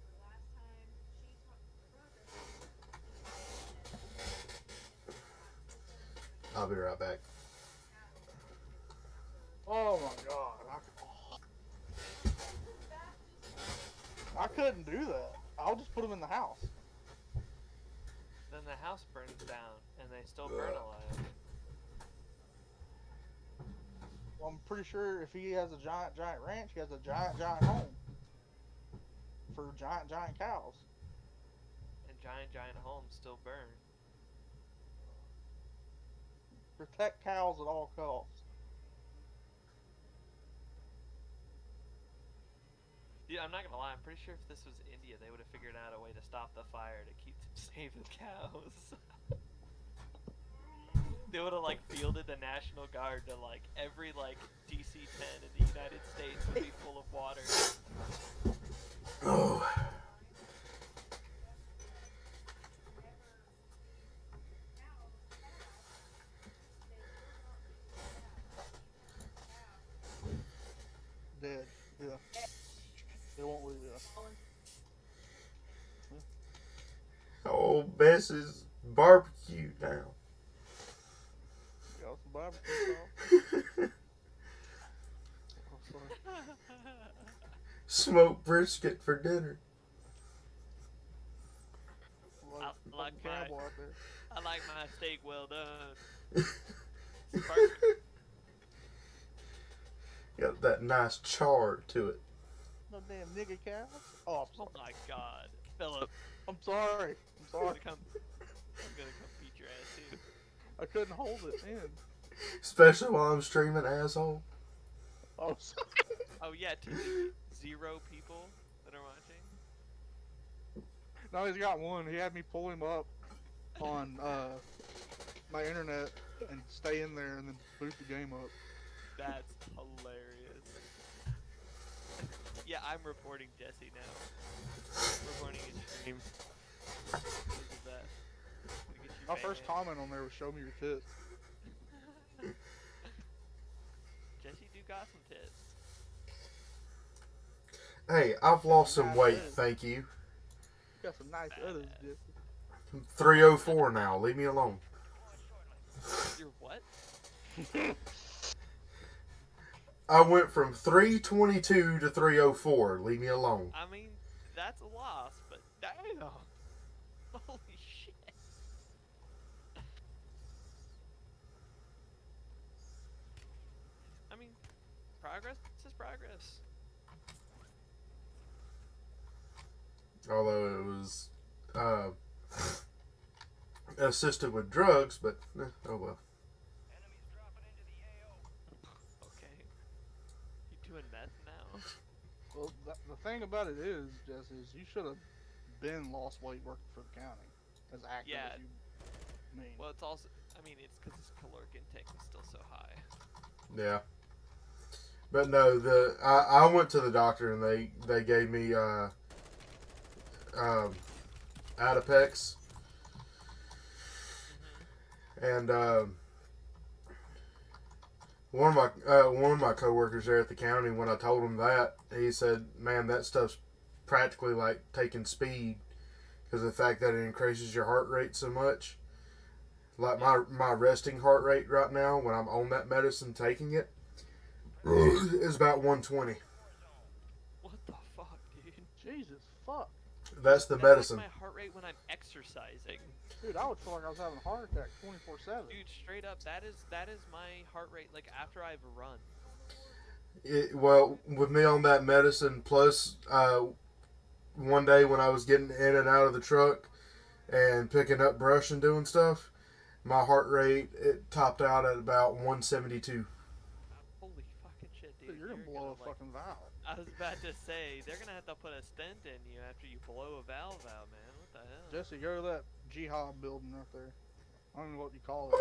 The last time she talked to her brother, I'll be right back. Oh my god. I couldn't do that. I'll just put them in the house. Then the house burns down and they still burn alive. Well, I'm pretty sure if he has a giant ranch, he has a giant home. For giant cows. And giant homes still burn. Protect cows at all costs. Yeah, I'm not gonna lie, I'm pretty sure if this was India, they would have figured out a way to stop the fire to keep them safe with cows. They would have fielded the National Guard to every DC-10 in the United States would be full of water. Oh. Dead. Yeah. They won't leave you. Oh, Bess's barbecue now. Got some barbecue sauce. Oh, sorry. Smoked brisket for dinner. like fucking cowboy out there. I like my steak well done. Perfect. Got that nice char to it. No damn nigga cows. Oh, Oh my God, Philip, I'm sorry. I'm I'm sorry. gonna come. I'm gonna come beat your ass too. I couldn't hold it in. Especially while I'm streaming, asshole. Oh, sorry. Oh yeah, to the 0 people that are watching. No, he's got one. He had me pull him up on my internet and stay in there and then boot the game up. That's hilarious. Yeah, I'm reporting Jesse now. Reporting his stream. This is the best. Gonna get you My first banned. comment on there was "Show me your tits." Jesse do got some tits. Hey, I've lost some Nice weight, ass. thank you. You got some nice udders, Jesse. 304 now. Leave me alone. You're what? I went from 322 to 304. Leave me alone. I mean, that's a loss, but damn. Holy shit. I mean, progress is progress. Although it was assisted with drugs, but oh well. Okay. You doing meth now? Well, the thing about it is, Jesse, is you should have been lost weight working for the county. As active Yeah. as you mean. Well, it's also, I mean, it's because his caloric intake was still so high. Yeah. But no, I went to the doctor and they gave me Adipex and one of my coworkers there at the county, when I told him that, he said, "Man, that stuff's practically like taking speed because of the fact that it increases your heart rate so much. Like my resting heart rate right now when I'm on that medicine taking it is about 120. What the fuck, dude? Jesus fuck. That's the That's medicine. like my heart rate when I'm exercising. Dude, I would feel like I was having a heart attack 24/7. Dude, straight up, that is my heart rate like after I've run. Well, with me on that medicine, plus one day when I was getting in and out of the truck and picking up brush and doing stuff, my heart rate, it topped out at about 172. Holy fucking shit, dude. Dude, you're gonna blow a like, fucking valve. I was about to say, they're gonna have to put a stent in you after you blow a valve out, man. What the hell? Jesse, go to that jihad building right there. I don't know what you call it.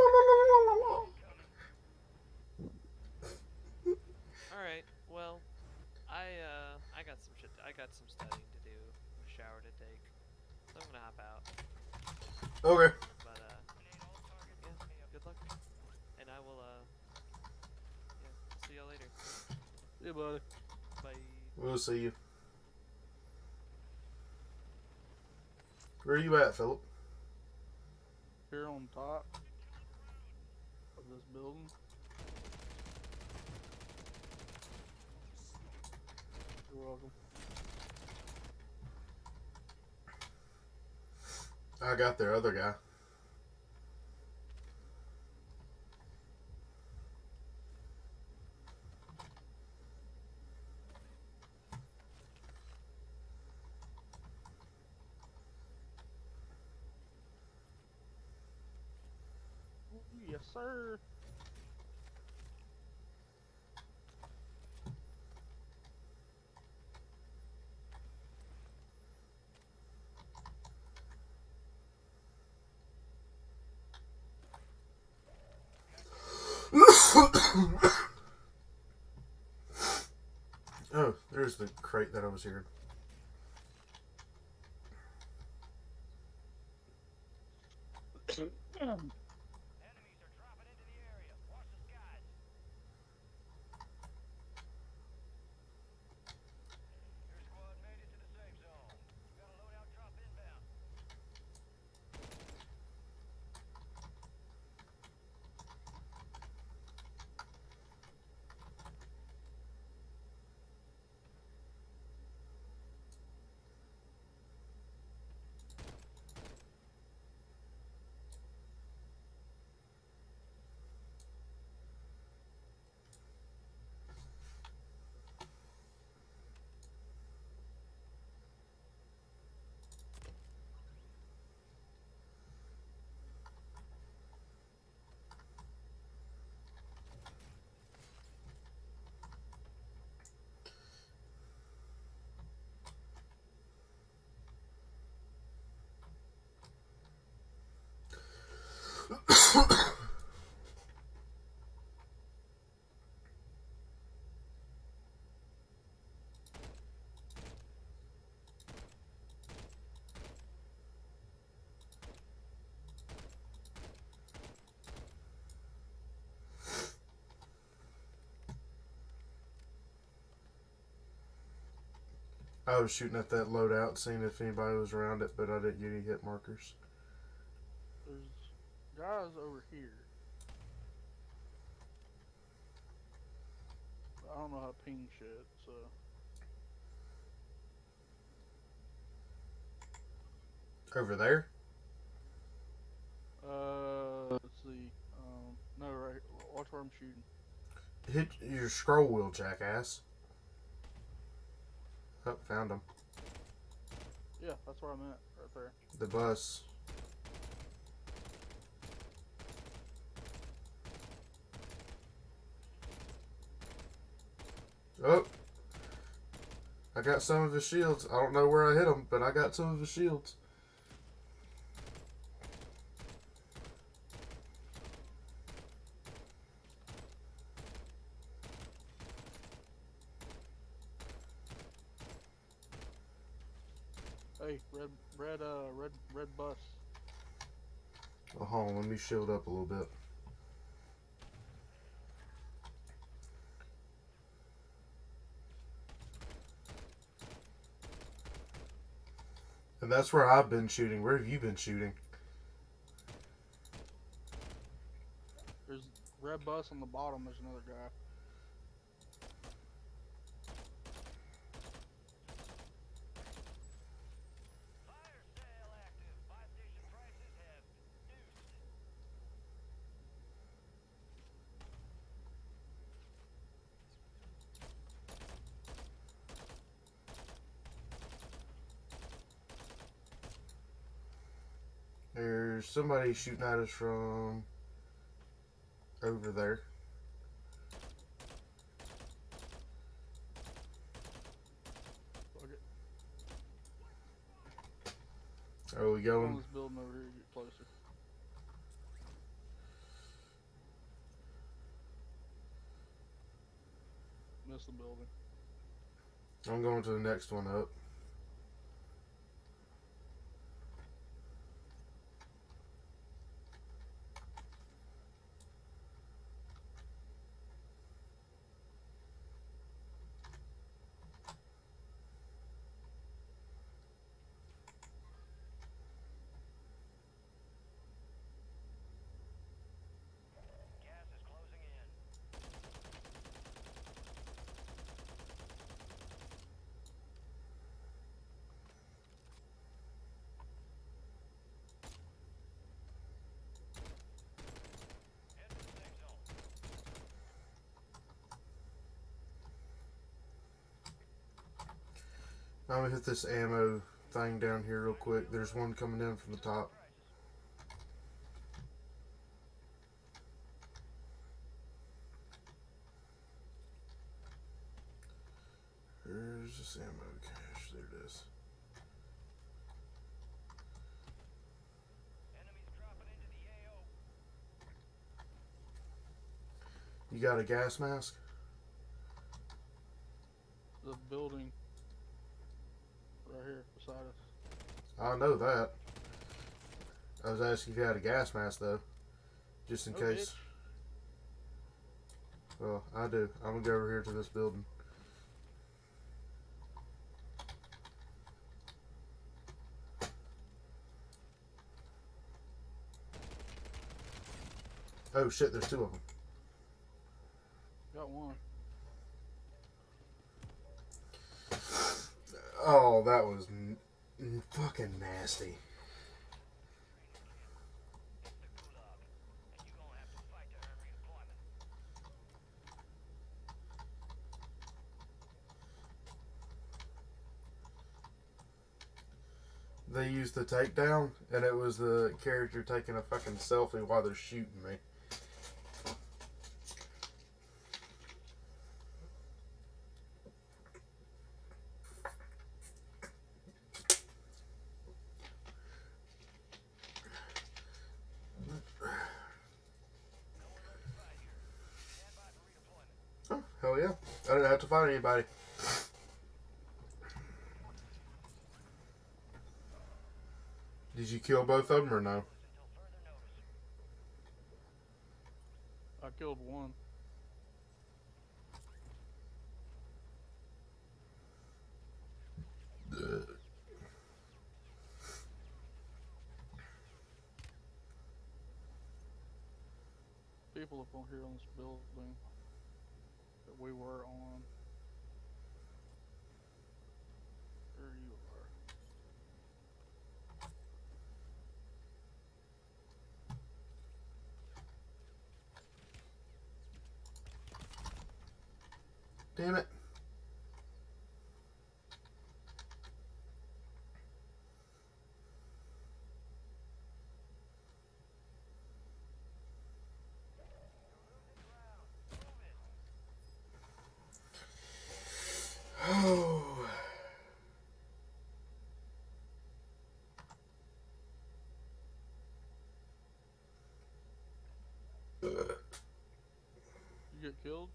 Alright, well, I got some shit, I got some studying to do, a shower to take, so I'm gonna hop out, Okay. but, yeah, good luck, and I will, yeah, see y'all later, Yeah, buddy. bye. We'll see you. Where are you at, Philip? Here on top of this building. You're welcome. I got their other guy. Yes, sir. Oh, there's the crate that I was hearing. I was shooting at that loadout, seeing if anybody was around it, but I didn't get any hit markers. There's guys over here. I don't know how to ping shit, so. Over there? Let's see. No, right. Watch where I'm shooting. Hit your scroll wheel, jackass. Oh, found him. Yeah, that's where I'm at, right there. The bus. Oh! I got some of his shields. I don't know where I hit him, but I got some of his shields. Hey, red bus. Oh, hold on, let me shield up a little bit. And that's where I've been shooting. Where have you been shooting? There's red bus on the bottom. There's another guy. Fire sale active. Buy station prices have reduced. There's somebody shooting at us from over there. Fuck it. Are we Go on going? this building over here. Get closer. Miss the building. I'm going to the next one up. Gas is closing in. Head to the safe zone. I'm gonna hit this ammo thing down here real quick. There's one coming in from the top. There's this ammo cache. There it is. Enemies dropping into the AO. You got a gas mask? The building. Right here beside us. I know that. I was asking if you had a gas mask though, just in Oh, case. Well, I do. I'm gonna go over here to this building. Oh shit! There's two of them. Got one. Oh, that was fucking nasty. It's the gulag, and you're gonna have to fight to earn redeployment. They used the takedown, and it was the character taking a fucking selfie while they're shooting me. Stand by for redeployment. Oh, hell yeah. I didn't have to find anybody. Did you kill both of them or no? Until further notice. I killed one. People up on here on this building that we were on. There you are. Damn it. Oh. You get killed?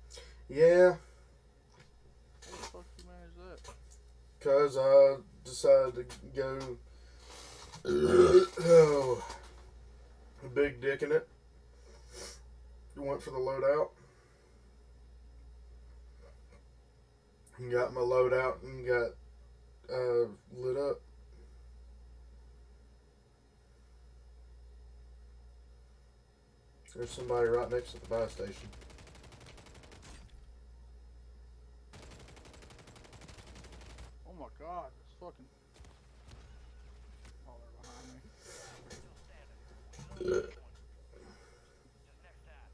Yeah, How the fuck you manage that? because I decided to go oh, a big dick in it. Went for the loadout. And got my loadout and got lit up. There's somebody right next to the buy station. Oh my god, it's fucking. Oh, they're behind me. Still standing. Just next time.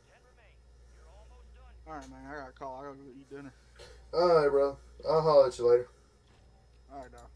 10 remain. You're almost done. Alright, man, I gotta call. I gotta go eat dinner. Alright, bro. I'll holler at you later. Alright, now.